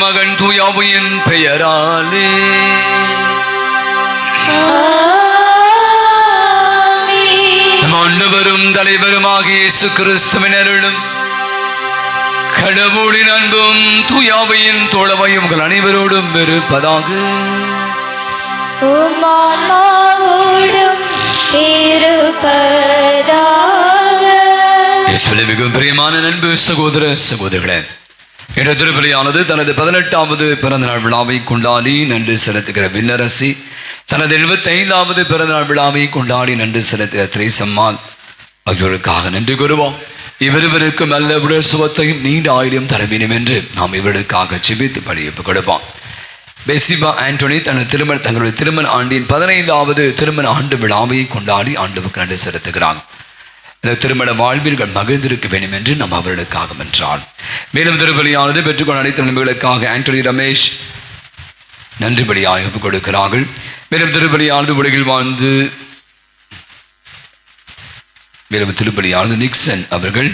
மகன் தூயாவின் பெயராலே ஆண்டவரும் தலைவருமாகிய இயேசு கிறிஸ்துவின் அருளும் கடவுளின் அன்பும் தூயாவின் தோழமையும் உங்கள் அனைவரோடும் இருப்பதாக. மிகவும் பிரியமான அன்பு சகோதர சகோதரிகளே, இன்று திருப்பலியானது தனது 18வது பிறந்தநாள் விழாவை கொண்டாடி நன்றி செலுத்துகிற விண்ணரசி, தனது 75வது பிறந்தநாள் விழாவை கொண்டாடி நன்றி செலுத்துகிற திரேசம்மாள் ஆகியோருக்காக நன்றி கூறுவோம். இவருவருக்கும் நல்ல உடல் சுகத்தையும் நீண்ட ஆயுளையும் தர வேண்டும் என்று நாம் இவருக்காக ஜெபித்து பலியிப்பு கொடுப்போம். பெசிபா ஆண்டோனி தங்களுடைய திருமண ஆண்டின் 15வது திருமண ஆண்டு விழாவை கொண்டாடி ஆண்டவருக்கு நன்றி செலுத்துகிறாங்க. இந்த திருமண வாழ்வீர்கள் மகிழ்ந்திருக்க வேண்டும் என்று நாம் அவர்களுக்காக வென்றால். மேலும் திருப்பலியானது பெற்றுக்கொண்ட அனைத்து நண்பர்களுக்காக ஆண்டனி ரமேஷ் நன்றி பலியாக ஒப்புக் கொடுக்கிறார்கள். மேலும் திருப்பலியானது உலகில் வாழ்ந்து திருப்பலியானது நிக்சன் அவர்கள்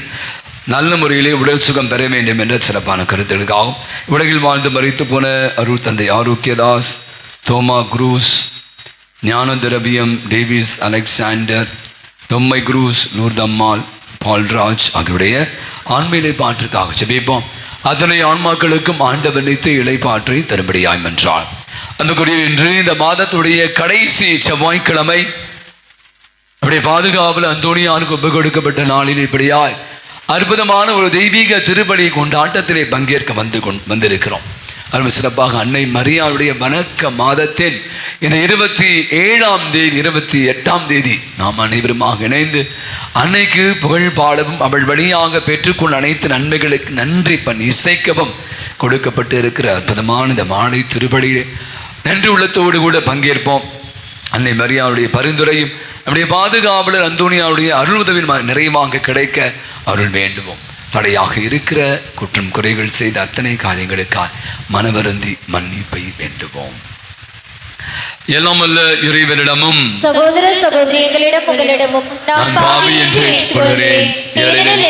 நல்ல முறையிலே உடல் சுகம் பெற வேண்டும் என்ற சிறப்பான கருத்துகளுக்காகவும், உலகில் வாழ்ந்து மறித்து போன அருள் தந்தை ஆரோக்கியதாஸ், தோமா குரூஸ், ஞான திரவியம் டேவிஸ் அலெக்சாண்டர், தொம்மை குரூஸ், லூர்தம்மாள், பால்ராஜ் ஆகியோருடைய ஆண்மையிலை பாட்டிற்காக ஜெபிப்போம். அத்தனை ஆன்மாக்களுக்கும் ஆண்டவர் நித்திய இளைப்பாற்றை தரும்படியாய் வென்றார். அன்புக்குரிய இன்று இந்த மாதத்துடைய கடைசி செவ்வாய்க்கிழமை அப்படியே பாதுகாவல் அந்தோனியாருக்கு ஒப்புக் கொடுக்கப்பட்ட நாளில் இப்படியாய் அற்புதமான ஒரு தெய்வீக திருப்பலி கொண்டாட்டத்திலே பங்கேற்க வந்திருக்கிறோம். அருமை சிறப்பாக அன்னை மரியாளுடைய வணக்க மாதத்தின் இந்த 28ஆம் தேதி நாம் அனைவருமாக இணைந்து அன்னைக்கு புகழ் பாடவும் அவள் வழியாக பெற்றுக்கொண்ட அனைத்து நன்மைகளுக்கு நன்றி இசைக்கவும் கொடுக்கப்பட்டு இருக்கிற அற்புதமான இந்த மாலை திருப்பலியிலே நன்றி உள்ளத்தோடு கூட பங்கேற்போம். அன்னை மரியாளுடைய பரிந்துரையும் நம்முடைய பாதுகாவலர் அந்தோனியாவுடைய அருள் உதவி நிறைவாக கிடைக்க அருள் வேண்டுவோம். தடையாக இருக்கிற குற்றம் குறைகள் செய்த அத்தனை காரியங்களுக்காக மனவருந்தி மன்னிப்பை வேண்டுவோம். எல்லாம் அல்ல இறைவனிடமும் சகோதர சகோதரிகளிடம் உங்களிடமும் நான் பாவி என்று ஏற்றுக்கொள்கிறேன்.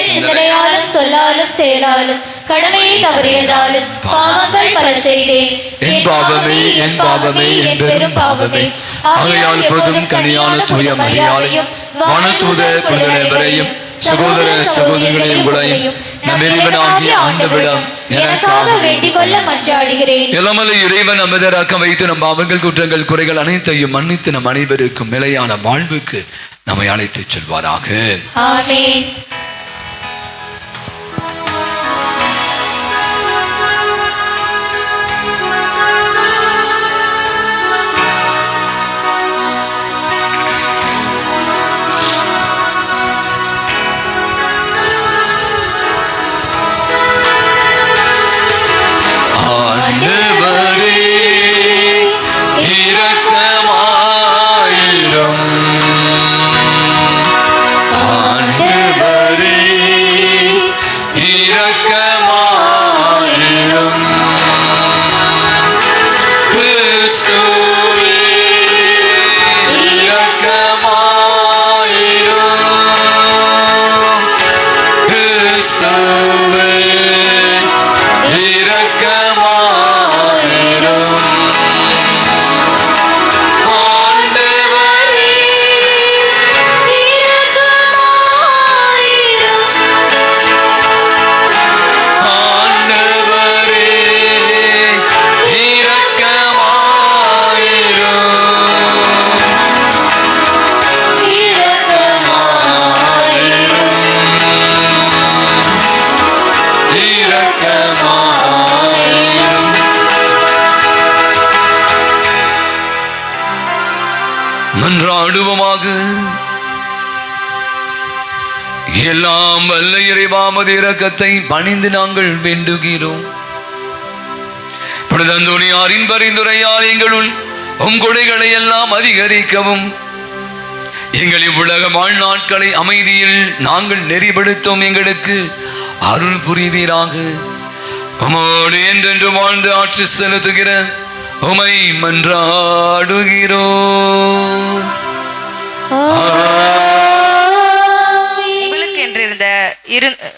சிந்தனையாலும் சொல்லாலும் செயலாலும் கடமையை தவறியதாலும் பாவங்கள் பல செய்தேன். என் பாவமே என் பாவமே என் பெரும் பாவமே. ஆகையால் போதும் கனியான தூய மரியாதையும் வானதூத புனிதரையும் சகோதர சகோதரிகளை உங்களையும் நம் இறைவனாகிய ஆண்டவரிடம் எனக்காக வேண்டிக் கொள்ள மன்றாடுகிறேன். எல்லாமல்ல இறைவன் அமைதராக்க வைத்து நம் பாவங்கள் குற்றங்கள் குறைகள் அனைத்தையும் மன்னித்து நம் அனைவருக்கும் நிலையான வாழ்வுக்கு நம்மை அழைத்து செல்வாராக. ஆமென். மன்றாடுவோமாக. எல்லாம் வல்ல இறைவாமது இரக்கத்தை பணிந்து நாங்கள் வேண்டுகிறோம். புனித அந்தோனியாரின் பரிந்துரையால் எங்களுள் கொடைகளை எல்லாம் அதிகரிக்கவும் எங்கள் இவ்வுலக வாழ்நாட்களை அமைதியில் நாங்கள் நெறிப்படுத்தும் எங்களுக்கு அருள் புரிவீராக. உமோடு என்றென்று வாழ்ந்து ஆட்சி செலுத்துகிற உமை மன்றாடுகிறோம்.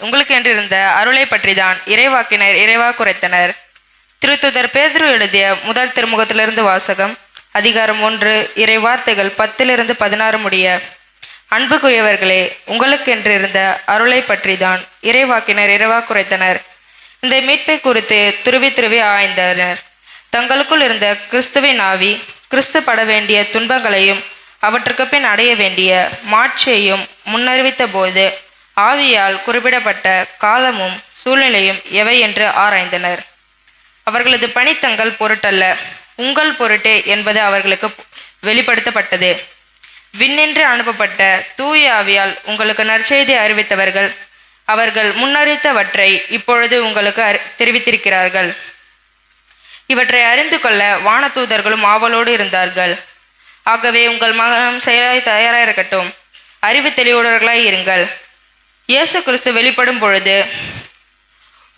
உங்களுக்கு என்றிருந்த அருளை பற்றிதான் இறைவாக்கினர் இறைவா குறைத்தனர். திருத்துதர் பேதுரு எழுதிய முதல் திருமுகத்திலிருந்து வாசகம். அதிகாரம் 1, இறை வார்த்தைகள் 10-16 முடிய. அன்புக்குரியவர்களே, உங்களுக்கென்று இருந்த அருளை பற்றி தான் இறைவாக்கினர் இறைவாக்குரைத்தனர். இந்த மீட்பை குறித்து துருவி ஆய்ந்தனர். தங்களுக்குள் இருந்த கிறிஸ்துவின் ஆவி கிறிஸ்து பட வேண்டிய துன்பங்களையும் அவற்றுக்கு பின் அடைய வேண்டிய மாட்சியையும் முன்னறிவித்த போது ஆவியால் குறிப்பிடப்பட்ட காலமும் சூழ்நிலையும் எவை என்று ஆராய்ந்தனர். அவர்களது பணி தங்கள் பொருட்டல்ல, உங்கள் பொருட்டே என்பது அவர்களுக்கு வெளிப்படுத்தப்பட்டது. விண்ணின்று அனுப்பப்பட்ட தூய ஆவியால் உங்களுக்கு நற்செய்தி அறிவித்தவர்கள் அவர்கள் முன்னறிவித்தவற்றை இப்பொழுது உங்களுக்கு தெரிவித்திருக்கிறார்கள். இவற்றை அறிந்து கொள்ள வானதூதர்களும் ஆவலோடு இருந்தார்கள். ஆகவே உங்கள் மனம் செயலாய் தயாராயிருக்கட்டும், அறிவு தெளிவுடையவர்களாய் இருங்கள். இயேசு கிறிஸ்து வெளிப்படும் பொழுது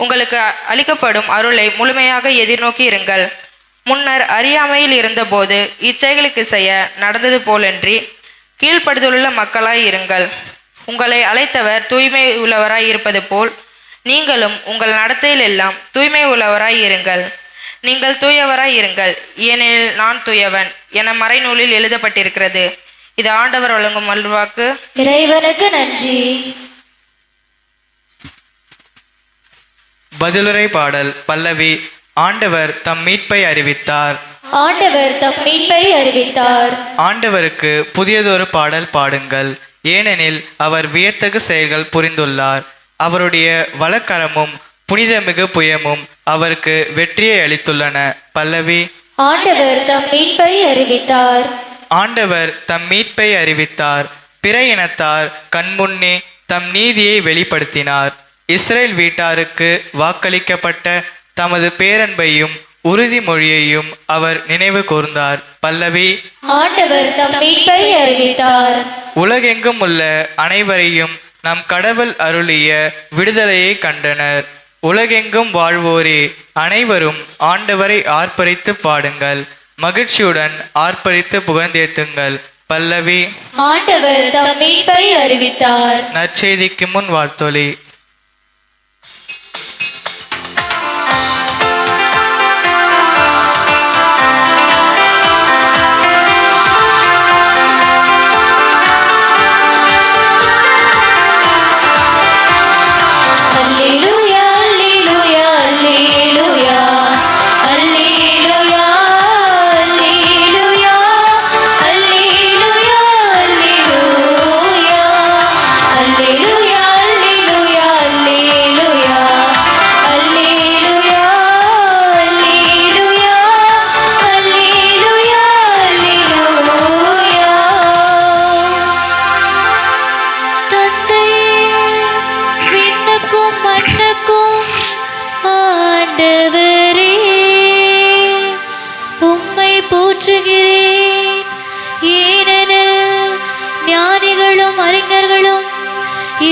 உங்களுக்கு அளிக்கப்படும் அருளை முழுமையாக எதிர்நோக்கி இருங்கள். முன்னர் அறியாமையில் இருந்தபோது இச்செயலுக்கு செய்ய நடந்தது போலன்றி கீழ்ப்படுதலுள்ள மக்களாய் இருங்கள். உங்களை அழைத்தவர் தூய்மை உள்ளவராய் இருப்பது போல் நீங்களும் உங்கள் நடத்தையில் எல்லாம் தூய்மை உள்ளவராய் இருங்கள். நீங்கள் தூயவராய் இருங்கள், ஏனெனில் நான் தூயவன் என மறைநூலில் எழுதப்பட்டிருக்கிறது. இது ஆண்டவர் வழங்கும் அல்வாக்கு. இறைவனுக்கு நன்றி. பதிலுரை பாடல் பல்லவி. ஆண்டவர் தம் மீட்பை அறிவித்தார். ஆண்டவர் தம் மீட்பை அறிவித்தார். ஆண்டவருக்கு புதியதொரு பாடல் பாடுங்கள், ஏனெனில் அவர் வியத்தகு செயல்கள் புரிந்துள்ளார். அவருடைய வலக்கரமும் புனிதமிகு புயமும் அவருக்கு வெற்றியை அளித்துள்ளன. பல்லவி. ஆண்டவர் தம் மீட்பை அறிவித்தார். ஆண்டவர் தம் மீட்பை அறிவித்தார். பிற இனத்தார் கண்முன்னே தம் நீதியை வெளிப்படுத்தினார். இஸ்ரேல் வீட்டாருக்கு வாக்களிக்கப்பட்ட தமது பேரன்பையும் உறுதிமொழியையும் அவர் நினைவு கூர்ந்தார். பல்லவி. ஆண்டவர் தம் மீட்பை அறிவித்தார். உலகெங்கும் உள்ள அனைவரையும் நம் கடவுள் அருளிய விடுதலையை கண்டனர். உலகெங்கும் வாழ்வோரே, அனைவரும் ஆண்டவரை ஆர்ப்பரித்து பாடுங்கள், மகிழ்ச்சியுடன் ஆர்ப்பரித்து புகழ்ந்தேத்துங்கள். பல்லவி. ஆண்டவர் தம் மீட்பை அறிவித்தார். நற்செய்திக்கு முன் வாழ்த்தொலி.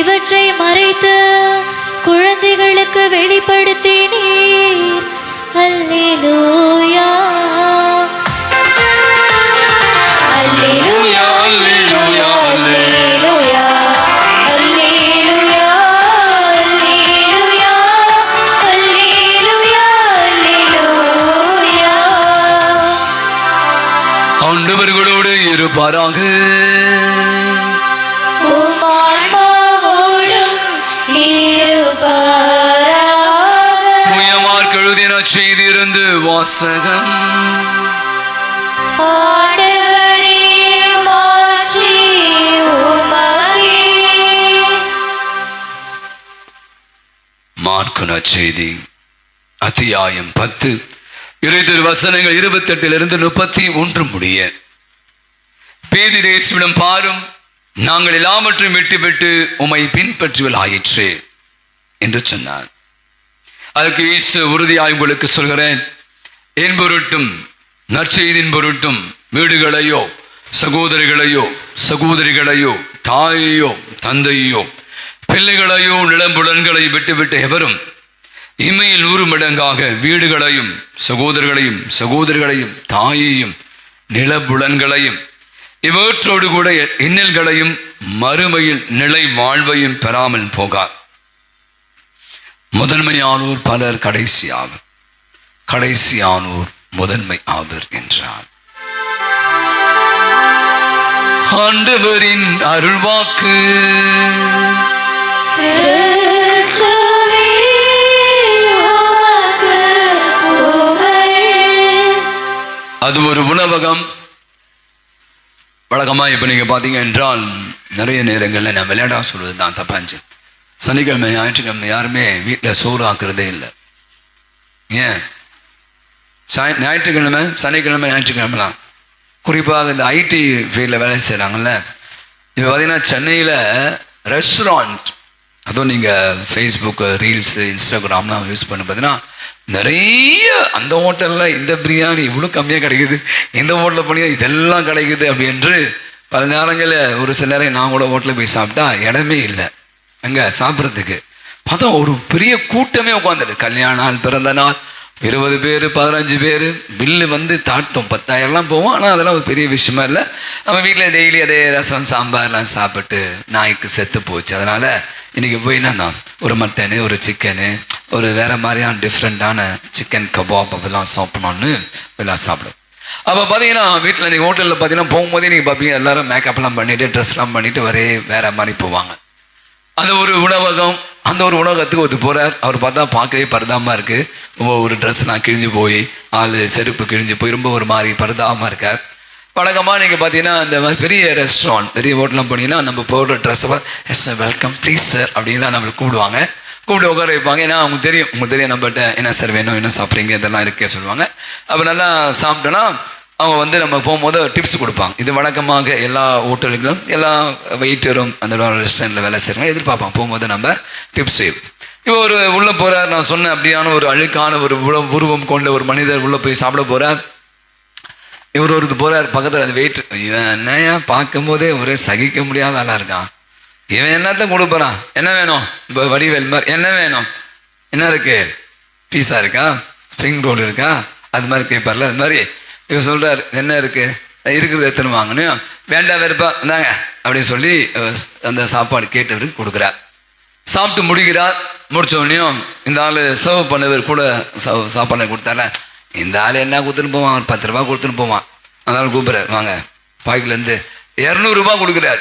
இவற்றை மறைத்து குழந்தைகளுக்கு வெளிப்படுத்தினீர். அல்லேலூயா அல்லேலூயா அல்லேலூயா அல்லேலூயா அல்லேலூயா அல்லேலூயா அல்லேலூயா அல்லேலூயா. ஆண்டவர்களோடு இருப்பாராக. செய்திருந்து வாசகம். மார்க்கு நற்செய்தி அத்தியாயம் 10 இறைதிரு வசனங்கள் 28-31 முடிய. பேதுரு இயேசுவிடம், பாரும், நாங்கள் எல்லாவற்றையும் விட்டுவிட்டு உம்மை பின்பற்றுவல் ஆயிற்று என்று சொன்னார். அதற்கு இயேசு உறுதியாய் உங்களுக்கு சொல்கிறேன், என் பொருட்டும் நற்செய்தியின் பொருட்டும் வீடுகளையோ சகோதரிகளையோ சகோதரிகளையோ தாயையோ தந்தையோ பிள்ளைகளையோ நிலம்புலன்களை விட்டுவிட்டு எவரும் இம்மையில் 100 மடங்காக வீடுகளையும் சகோதரர்களையும் சகோதரிகளையும் தாயையும் நிலபுலன்களையும் இவற்றோடு கூட இன்னல்களையும் மறுமையில் நிலை வாழ்வையும் பெறாமல் போகார். முதன்மையானோர் பலர் கடைசியாகும், கடைசியானோர் முதன்மை ஆவர் என்றார். ஆண்டவரின் அருள்வாக்கு. கிறிஸ்துவே உமக்கு புகழ். அது ஒரு உணவகம். வழக்கமாக இப்போ நீங்கள் பார்த்தீங்க என்றால் நிறைய நேரங்களில் நான் விளையாடா சொல்வது தான் தப்பாச்சு. சனிக்கிழமை ஞாயிற்றுக்கிழமை யாருமே வீட்டில் சோறு ஆக்குறதே இல்லை. ஏன்? ஞாயிற்றுக்கிழமை, சனிக்கிழமை, ஞாயிற்றுக்கிழமைலாம் குறிப்பாக இந்த ஐடி ஃபீல்டில் வேலை செய்கிறாங்கல்ல, இப்போ பார்த்தீங்கன்னா சென்னையில் ரெஸ்டாரண்ட், அதுவும் நீங்கள் ஃபேஸ்புக்கு, ரீல்ஸு, இன்ஸ்டாகிராம்லாம் யூஸ் பண்ணி பார்த்தீங்கன்னா நிறைய அந்த ஹோட்டலில் இந்த பிரியாணி இவ்வளோ கம்மியாக கிடைக்குது, இந்த ஹோட்டலில் போனீங்கன்னா இதெல்லாம் கிடைக்குது அப்படி என்று பல நேரங்களில் ஒரு சில நேரம் நான் கூட ஹோட்டலில் போய் சாப்பிட்டா இடமே இல்லை அங்கே சாப்பிட்றதுக்கு. பார்த்தா ஒரு பெரிய கூட்டமே உட்காந்துடு. கல்யாண நாள், பிறந்த நாள், 20 பேர் 15 பேர், பில்லு வந்து தாட்டும் 10,000லாம் போவோம். ஆனால் அதெல்லாம் ஒரு பெரிய விஷயமா இல்லை. நம்ம வீட்டில் டெய்லி அதே ரசம் சாம்பார்லாம் சாப்பிட்டு நாய்க்கு செத்து போச்சு. அதனால் இன்றைக்கி போய் நான் ஒரு மட்டனு, ஒரு சிக்கனு, ஒரு வேறு மாதிரியான டிஃப்ரெண்ட்டான சிக்கன் கபாப் அதெல்லாம் சாப்பிடணுன்னு எல்லாம் சாப்பிடும். அப்போ பார்த்தீங்கன்னா வீட்டில் நீங்கள் ஹோட்டலில் பார்த்தீங்கன்னா போகும்போதே நீங்கள் பார்ப்பீங்க எல்லோரும் மேக்கப்லாம் பண்ணிவிட்டு ட்ரெஸ்லாம் பண்ணிவிட்டு ஒரே வேறு மாதிரி போவாங்க. அந்த ஒரு உணவகம், அந்த ஒரு உணவகத்துக்கு ஒருத்தர் போகிறார். அவர் பார்த்தா பார்க்கவே பரிதாபமாக இருக்குது. ரொம்ப ஒரு ட்ரெஸ்லாம் கிழிஞ்சு போய், ஆள் செருப்பு கிழிஞ்சு போய் ரொம்ப ஒரு மாதிரி பரிதாபமாக இருக்கார். வழக்கமாக நீங்கள் பார்த்தீங்கன்னா இந்த மாதிரி பெரிய ரெஸ்டாரண்ட், பெரிய ஹோட்டல்லாம் போனீங்கன்னா நம்ம போடுற ட்ரெஸ்ஸை yes sir, welcome, please sir அப்படின்லாம் நம்மளுக்கு கூப்பிடுவாங்க. கூப்பிட்டு உட்கார வைப்பாங்க. ஏன்னா உங்களுக்கு தெரியும் நம்மகிட்ட என்ன சார் வேணும், என்ன சாப்பிட்றீங்க, இதெல்லாம் இருக்கே சொல்லுவாங்க. அப்போ நல்லா சாப்பிட்டோன்னா அவங்க வந்து நம்ம போகும்போது டிப்ஸ் கொடுப்பாங்க. இது வழக்கமாக எல்லா ஹோட்டலுக்கும் எல்லா வெயிட்டரும் அந்த ரெஸ்டாரண்ட்டில் வேலை செய்கிறவங்க எதிர்பார்ப்பாங்க. போகும்போது நம்ம டிப்ஸ் செய்வோம். இப்போ ஒரு உள்ளே போகிறார், நான் சொன்னேன் அப்படியான ஒரு அழுக்கான ஒரு உருவம் கொண்ட ஒரு மனிதர் உள்ளே போய் சாப்பிட போகிறார். இவர் ஒருத்தர் போகிறார் பக்கத்தில், அந்த வெயிட், இவன் என்னையா பார்க்கும்போதே ஒரே சகிக்க முடியாத ஆளாக இருக்கான், இவன் என்னத்தை கொடுப்பறான், என்ன வேணும், இப்போ வடிவேல் மாதிரி என்ன வேணும், என்ன இருக்குது, பீஸா இருக்கா, ஸ்ப்ரிங் ரோல் இருக்கா, அது மாதிரி கேட்பார்ல. அது மாதிரி இவர் சொல்கிறார், என்ன இருக்குது, இருக்கிறது எத்தனை வாங்கணும், வேண்டாம் வெறுப்பா இந்தாங்க அப்படின்னு சொல்லி அந்த சாப்பாடு கேட்டவருக்கு கொடுக்குறார். சாப்பிட்டு முடிக்கிறார். முடித்தோடனையும் இந்த ஆள் சர்வ் பண்ணவர் கூட சாப்பாடு கொடுத்தால, இந்த ஆள் என்ன கொடுத்துன்னு போவான், ஒரு 10 ரூபா கொடுத்துன்னு போவான். அதனால கூப்பிட்றார், வாங்க பாய்க்குலேருந்து 200 ரூபா கொடுக்குறார்.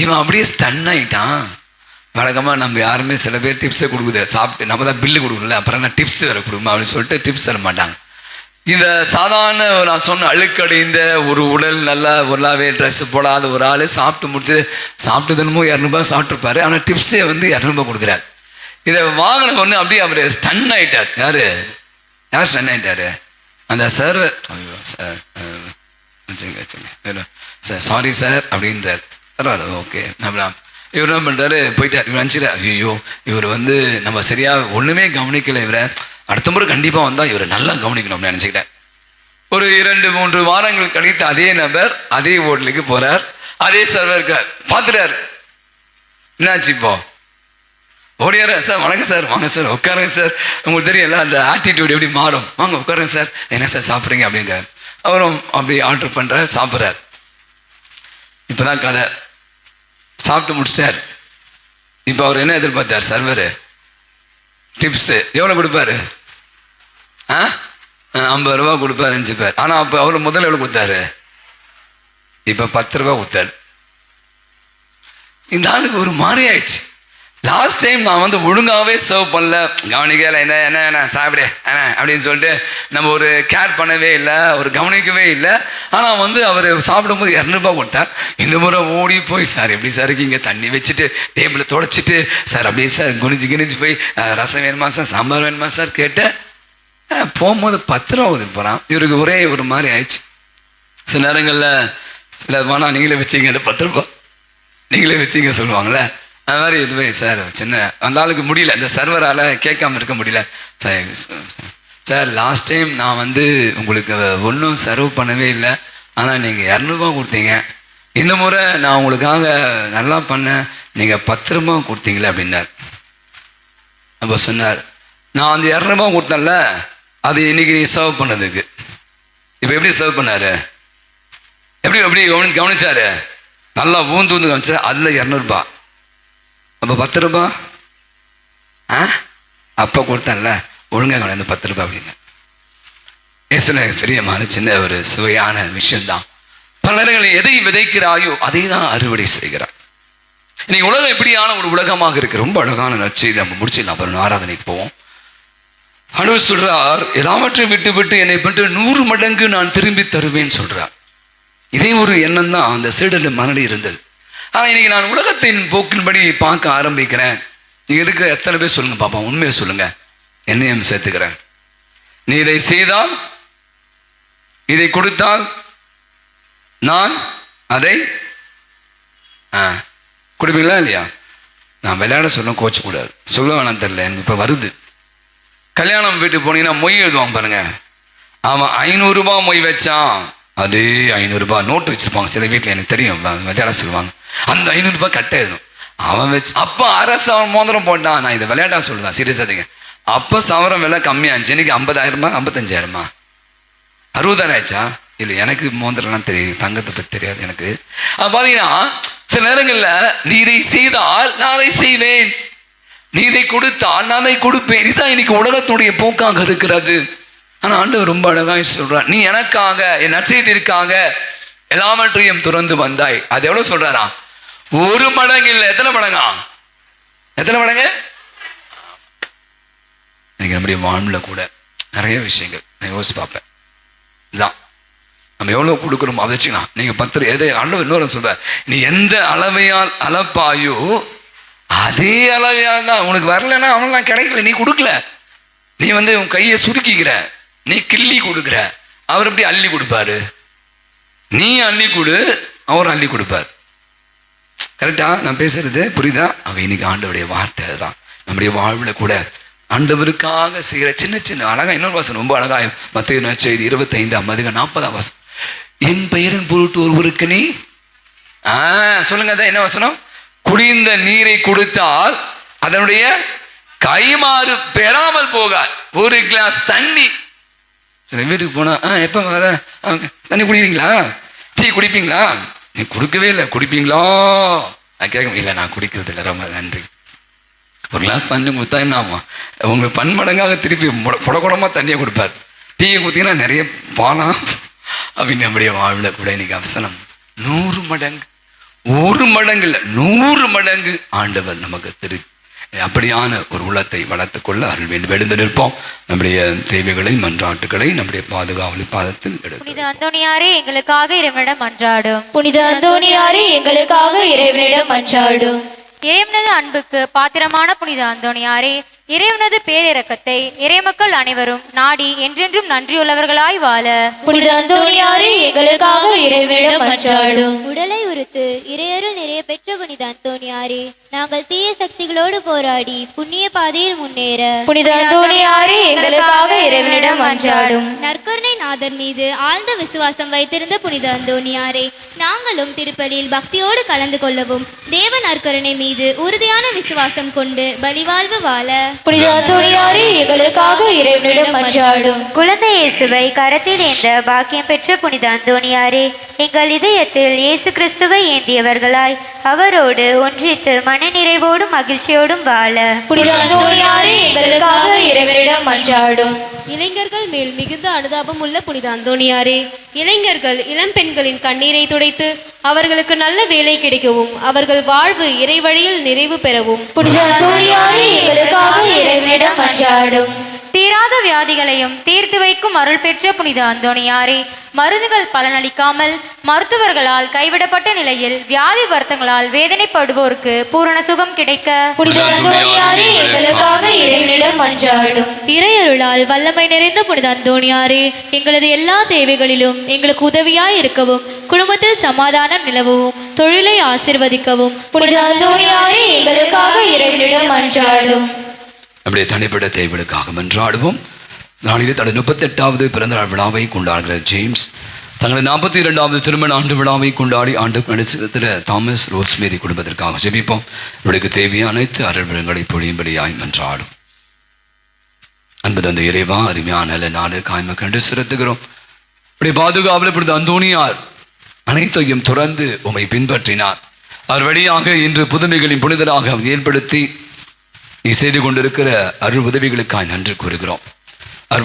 இவன் அப்படியே ஸ்டன் ஆகிட்டான். வழக்கமாக நம்ம யாருமே சில பேர் டிப்ஸை கொடுக்குது, சாப்பிட்டு நம்ம தான் பில்லு கொடுக்கல, அப்புறம் என்ன டிப்ஸ் வேறு கொடுக்குமா அப்படின்னு சொல்லிட்டு டிப்ஸ் தர மாட்டாங்க. இந்த சாதாரண நான் சொன்ன அழுக்கடைந்த ஒரு உடல், நல்லா ஒல்லாவே ட்ரெஸ்ஸு போடாத ஒரு ஆள் சாப்பிட்டு முடிச்சு சாப்பிட்டு தினமோ 200 ரூபாய் சாப்பிட்ருப்பாரு. ஆனால் டிப்ஸே வந்து 200 ரூபாய் கொடுக்குறாரு. இதை வாங்கின ஒன்று அப்படியே அவர் ஸ்டன் ஆகிட்டார். யார் ஸ்டன் ஆகிட்டார்? அந்த சார். ஐயோ சார், வச்சுங்க சார், சாரி சார் அப்படின்றார். பரவாயில்ல, ஓகே. அப்படின்னா இவர் என்ன பண்ணுறாரு, போயிட்டார். இவர் நினச்சிட்டார், ஐயோ இவர் வந்து நம்ம சரியாக ஒன்றுமே கவனிக்கலை, இவரை அடுத்த முறை கண்டிப்பாக வந்தால் இவரை நல்லா கவனிக்கணும் அப்படின்னு நினச்சிக்கிட்டேன். ஒரு 2-3 வாரங்கள் கழித்து அதே நபர் அதே ஹோட்டலுக்கு போகிறார். அதே சர்வர் இருக்கார். பார்த்துட்டார், என்னாச்சு இப்போ ஓடியார, சார் வணக்கம் சார், வாங்க சார் உட்காருங்க சார், உங்களுக்கு தெரியல அந்த ஆட்டிடியூட் எப்படி மாறும், வாங்க உட்காருங்க சார், என்ன சார் சாப்பிட்றீங்க அப்படிங்கிறார். அவரும் அப்படி ஆர்டர் பண்ணுறார், சாப்பிட்றார். இப்போ தான் கதை. சாப்பிட்டு முடிச்சிட்டார். இப்போ அவர் என்ன எதிர்பார்த்தார் சர்வரு? டிப்ஸு எவ்வளோ கொடுப்பாரு? 50 ரூபா கொடுப்பாருன்னு பேர். ஆனால் அப்போ அவர் முதல்ல எவ்வளோ கொடுத்தாரு? இப்போ 10 ரூபா கொடுத்தாரு. இந்த ஆளுக்கு ஒரு மாதிரி ஆயிடுச்சு. லாஸ்ட் டைம் நான் வந்து ஒழுங்காகவே சர்வ் பண்ணல, கவனிக்கலை, இந்த என்ன சாப்பிடு அப்படின்னு சொல்லிட்டு நம்ம ஒரு கேர் பண்ணவே இல்லை, ஒரு கவனிக்கவே இல்லை. ஆனால் வந்து அவர் சாப்பிடும்போது 200 ரூபா கொடுத்தார். இந்த முறை ஓடி போய், சார் எப்படி சார் இருக்கீங்க, தண்ணி வச்சுட்டு டேபிளை தொடச்சிட்டு, சார் அப்படியே சார் குனிஞ்சு போய் ரசம் வேணுமா சார், சாம்பார் வேணுமா சார் கேட்டேன். போகும்போது 10 ரூபா ஊதி போகிறான். இவருக்கு ஒரே ஒரு மாதிரி ஆயிடுச்சு. சில நேரங்களில் சில வேணா நீங்களே வச்சிங்க, 10 ரூபா நீங்களே வச்சிங்க சொல்லுவாங்களே, அது மாதிரி இதுவே சார் சின்ன அந்த ஆளுக்கு முடியல, இந்த சர்வரால் கேட்காம இருக்க முடியல. சார் லாஸ்ட் டைம் நான் வந்து உங்களுக்கு ஒன்றும் சர்வ் பண்ணவே இல்லை, ஆனால் நீங்கள் 200 ரூபா கொடுத்தீங்க, இந்த முறை நான் உங்களுக்காக நல்லா பண்ணேன், நீங்கள் 10 ரூபா கொடுத்தீங்களே அப்படின்னார். அப்போ சொன்னார், நான் அந்த 200 ரூபா கொடுத்தேன்ல, அது இன்னைக்கு நீ சர்வ் பண்ணதுக்கு. இப்போ எப்படி சர்வ் பண்ணார், எப்படி கவனிச்சாரு, நல்லா ஊந்து கவனிச்சார். அதில் 200 ரூபா, அப்போ 10 ரூபா அப்போ கொடுத்தேன்ல, ஒழுங்காக கொண்டாந்து 10 ரூபாய் அப்படிங்க. ஏசுல பிரியமான சின்ன ஒரு சுவையான விஷயம்தான். பல நேரங்களில் எதை விதைக்கிறாயோ அதை தான் அறுவடை செய்கிறார். இன்னைக்கு உலகம் எப்படியான ஒரு உலகமாக இருக்கு. ரொம்ப அழகான நற்செய்தி நம்ம முடிச்சிடலாம். அப்புறம் ஆராதனைக்கு போவோம். ஆண்டவர் சொல்றார், எல்லாவற்றையும் விட்டு விட்டு என்னை பற்றி 100 மடங்கு நான் திரும்பி தருவேன்னு சொல்றார். இதே ஒரு எண்ணம் தான் அந்த சீடரின் மனதில் இருந்தது. ஆனால் இன்னைக்கு நான் உலகத்தின் போக்கின்படி பார்க்க ஆரம்பிக்கிறேன். நீங்க இருக்கிற எத்தனை பேர் சொல்லுங்க பாப்பா, உண்மையை சொல்லுங்க, என்னையும் சேர்த்துக்கிறேன். நீ இதை செய்தால், இதை கொடுத்தால் நான் அதை கொடுப்பீங்களா இல்லையா? நான் விளையாட சொல்ல கோச்ச கூடாது, சொல்ல வேணாம் தெரியல, எனக்கு இப்போ வருது. கல்யாணம் வீட்டுக்கு போனீங்கன்னா மொய் எழுதுவாங்க பாருங்க. அவன் 500 ரூபாய் மொய் வச்சான், அதே 500 ரூபாய் நோட்டு வச்சிருப்பாங்க சில வீட்டில், எனக்கு தெரியும், விளையாட சொல்லுவாங்க. அந்த 500 ரூபாய் கட்ட எழுதணும். அவன் வச்சு அப்போ அரசு அவன் மோதிரம் போட்டான். நான் இதை விளையாட்டா சொல்லுதான், சீரியஸாக. அப்போ சவரம் விலை கம்மியாச்சு. இன்னைக்கு 50,000 55,000 60,000 ஆயிடுச்சா? இல்லை, எனக்கு மோதிரம்லாம் தெரியும், தங்கத்தை பற்றி தெரியாது எனக்கு. பார்த்தீங்கன்னா சில நேரங்களில் நீ இதை செய்தால் நான் அதை செய்வேன், நீ இதை கொடுத்தால் நான் அதை கொடுப்பேன். இதுதான் இன்னைக்கு உலகத்துடைய போக்காக இருக்கிறது. ஆனால் ஆண்டவர் ரொம்ப அழகாக சொல்றார், நீ எனக்காக என் நற்செய்திற்காக எல்லாவற்றையும் துறந்து வந்தாய். அது எவ்வளோ சொல்றாரா? 1 மடங்கு இல்லை, எத்தனை மடங்கா? எத்தனை மடங்கு? இன்னைக்கு நம்முடைய வாழ்வில் கூட நிறைய விஷயங்கள் நான் யோசிச்சு பார்ப்பேன். இதுதான் நம்ம எவ்வளோ கொடுக்குறோமோ அதை வச்சுக்கலாம். நீங்கள் 10 எதை ஆண்டவர் இன்னொரு சொல்ற, நீ எந்த அளவையால் அளப்பாயோ அதே அளவையால் தான். உனக்கு வரலன்னா அவனெல்லாம் கிடைக்கல, நீ கொடுக்கல, நீ உன் கையை சுருக்கிக்கிற, நீ கிள்ளி கொடுக்குற, அவர் எப்படி அள்ளி கொடுப்பாரு? நீ அள்ளி கொடு, அவர் அள்ளி கொடுப்பார். கரெக்டா நான் பேசுறது புரியுதா? அவ இன்னைக்கு ஆண்டவருடைய வார்த்தை அதுதான். நம்முடைய வாழ்வில் கூட ஆண்டவருக்காக செய்கிற சின்ன சின்ன அழகா இன்னொரு வசனம் ரொம்ப அழகாயும் மத்தேயு நற்செய்தி 25:40 என் பெயரின் பொருட்டு ஒருவருக்கு நீ சொல்லுங்க, அதான் என்ன வசனம்? குடிந்த நீரை கொடுத்தால் அதனுடைய கைமாறு பெறாமல் போகாது. 1 கிளாஸ் தண்ணி வீட்டுக்கு போனா எப்ப தண்ணி குடிக்கிறீங்களா, டீ குடிப்பீங்களா? நீ கொடுக்கவே இல்லை, குடிப்பீங்களா? நான் கேட்க இல்லை, நான் குடிக்கிறது இல்லை, ரொம்ப நன்றி. 1 கிளாஸ் தண்ணி கொடுத்தா என்ன ஆகும்? உங்களுக்கு பன்மடங்காக திருப்பி புடக்குடமாக தண்ணியை கொடுப்பார். டீயை கொடுத்தீங்கன்னா நிறைய பாலா அப்படின்னு நம்முடைய வாழ்வில் கூட இன்னைக்கு அவசரம் 100 மடங்கு, 1 மடங்கு இல்லை 100 மடங்கு ஆண்டவர் நமக்கு அப்படியான ஒரு உள்ளத்தை வளர்த்துக்கொள்ள அருள் வேண்டும். எழுந்து நிற்போம். நம்முடைய தேவைகளை மன்றாட்டுகளை நம்முடைய பாதுகாவலி பாதத்தில் புனித அந்தோணியாரே எங்களுக்காக இறைவனிடம் மன்றாடும். புனித அந்தோணியாரே எங்களுக்காக இறைவனிடம் மன்றாடும். இறைவனது அன்புக்கு பாத்திரமான புனித அந்தோணியாரே, இறைவனது பேரிரக்கத்தை இறைமக்கள் அனைவரும் நாடி என்றென்றும் நன்றியுள்ளவர்களாய் வாழ புனித அந்தோணியாரே எங்களுக்காக இறைவனிடம் மன்றாடும். உடலை உறுத்து இறையருள் நிறைய பெற்ற புனித அந்தோணியாரே, நாங்கள் தீய சக்திகளோடு போராடி புண்ணிய பாதையில் முன்னேற புனித அந்தோணியாரே எங்களுக்காக இறைவனிடம் மன்றாடும். நற்கருணை நாதர் மீது ஆழ்ந்த விசுவாசம் வைத்திருந்த புனித அந்தோணியாரே, நாங்களும் திருப்பலியில் பக்தியோடு கலந்து கொள்ளவும் தேவ நற்கருணை மீது உறுதியான விசுவாசம் கொண்டு பலிவாழ்வு வாழ புனித அந்தோணியாரே எங்களுக்காக இறைவனிடம் மன்றாடும். குழந்தை இயேசுவை கரத்தில் ஏந்த பாக்கியம் பெற்ற புனித அந்தோணியாரே, எங்கள் இதயத்தில் இயேசு கிறிஸ்துவை ஏந்தியவர்களாய் அவரோடு ஒன்றித்து மன நிறைவோடும் மகிழ்ச்சியோடும் வாழ புனித அந்தோணியாரே எங்களுக்காக இறைவனிடம் மன்றாடும். இளைஞர்கள் மேல் மிகுந்த அனுதாபம் உள்ள புனித அந்தோணியாரே, இளைஞர்கள் இளம் பெண்களின் கண்ணீரை துடைத்து அவர்களுக்கு நல்ல வேலை கிடைக்கவும் அவர்கள் வாழ்வு இறை வழியில் நிறைவு பெறவும் புனித அந்தோணியாரே எங்களுக்காக இறைவனிடம் மன்றாடும். தீராத வியாதிகளையும் தீர்த்து வைக்கும் அருள் பெற்ற புனித அந்தோணியாரே, மருந்துகள் பலனளிக்காமல் மருத்துவர்களால் கைவிடப்பட்ட நிலையில் வியாதி வருத்தங்களால் வேதனைப்படுவோருக்கு பூரண சுகம் கிடைக்க புனித அந்தோணியாரே எங்களுக்காக இறைவனிடம் மன்றாடும். இறையருளால் வல்லமை நிறைந்த புனித அந்தோணியாரே, எங்களது எல்லா தேவைகளிலும் எங்களுக்கு உதவியாய் இருக்கவும் குடும்பத்தில் சமாதானம் நிலவவும் தொழிலை ஆசிர்வதிக்கவும் புனித அந்தோணியாரே எங்களுக்காக இறைவனிடம் மன்றாடும். நம்முடைய தனிப்பட்ட தேவைகளுக்காக மன்றாடுவோம். நாளிலே தனது 38வது பிறந்தநாள் விழாவை கொண்டாடுகிற ஜேம்ஸ் தங்களது 42வது திருமண ஆண்டு விழாவை கொண்டாடி ஆண்டு நடித்திருக்கிற தாமஸ் ரோஸ்மேரி குடும்பத்திற்காக ஜெபிப்போம். இவர்களுக்கு தேவையான அனைத்து அருள்வரங்களை பொழியும்படியாய் மன்றாடும். அன்பு தந்தை இறைவா, அருமையான நல்ல நாடு காய்ம கண்டு சிறத்துகிறோம். இப்படி பாதுகாவல் இப்படி அந்தோணியார் அனைத்தையும் துறந்து உம்மை பின்பற்றினார். அவர் வழியாக இன்று புதுமைகளின் புனிதராக அவர் ஏற்படுத்தி நீ செய்து கொண்டிருக்கிற அருள் உதவிகளுக்காய் நன்றி கூறுகிறோம்.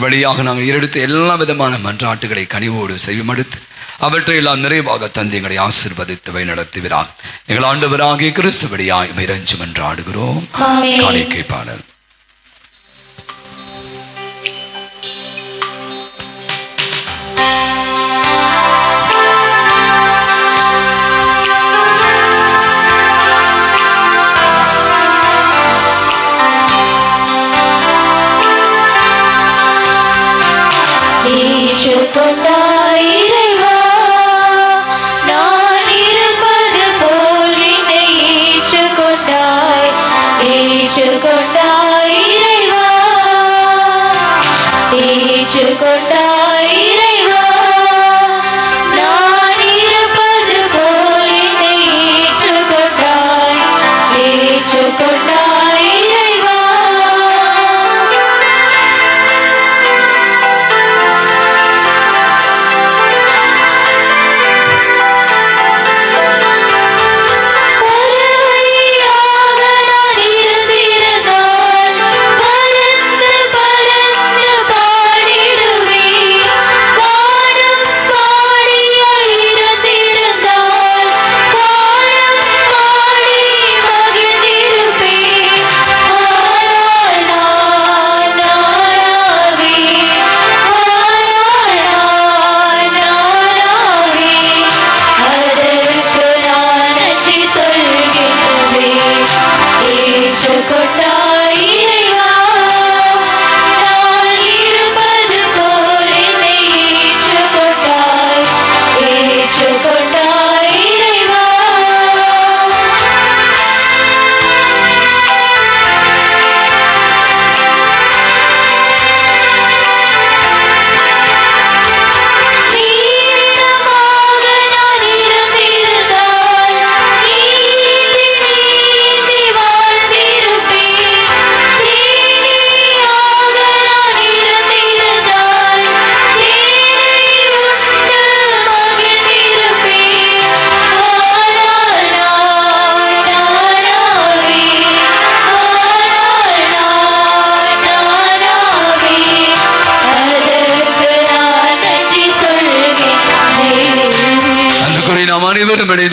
வழியாக நாங்கள் ஏறெடுத்து எல்லா விதமான மன்றாட்டுகளை கனிவோடு செய்வமடுத்து அவற்றை எல்லாம் நிறைவாக தந்து எங்களை ஆசீர்வதித்து வழிநடத்துகிறார். எங்கள் ஆண்டவராகிய கிறிஸ்துவடியாய் இறைஞ்சி மன்றாடுகிறோம். காணிக்கை பாடல்.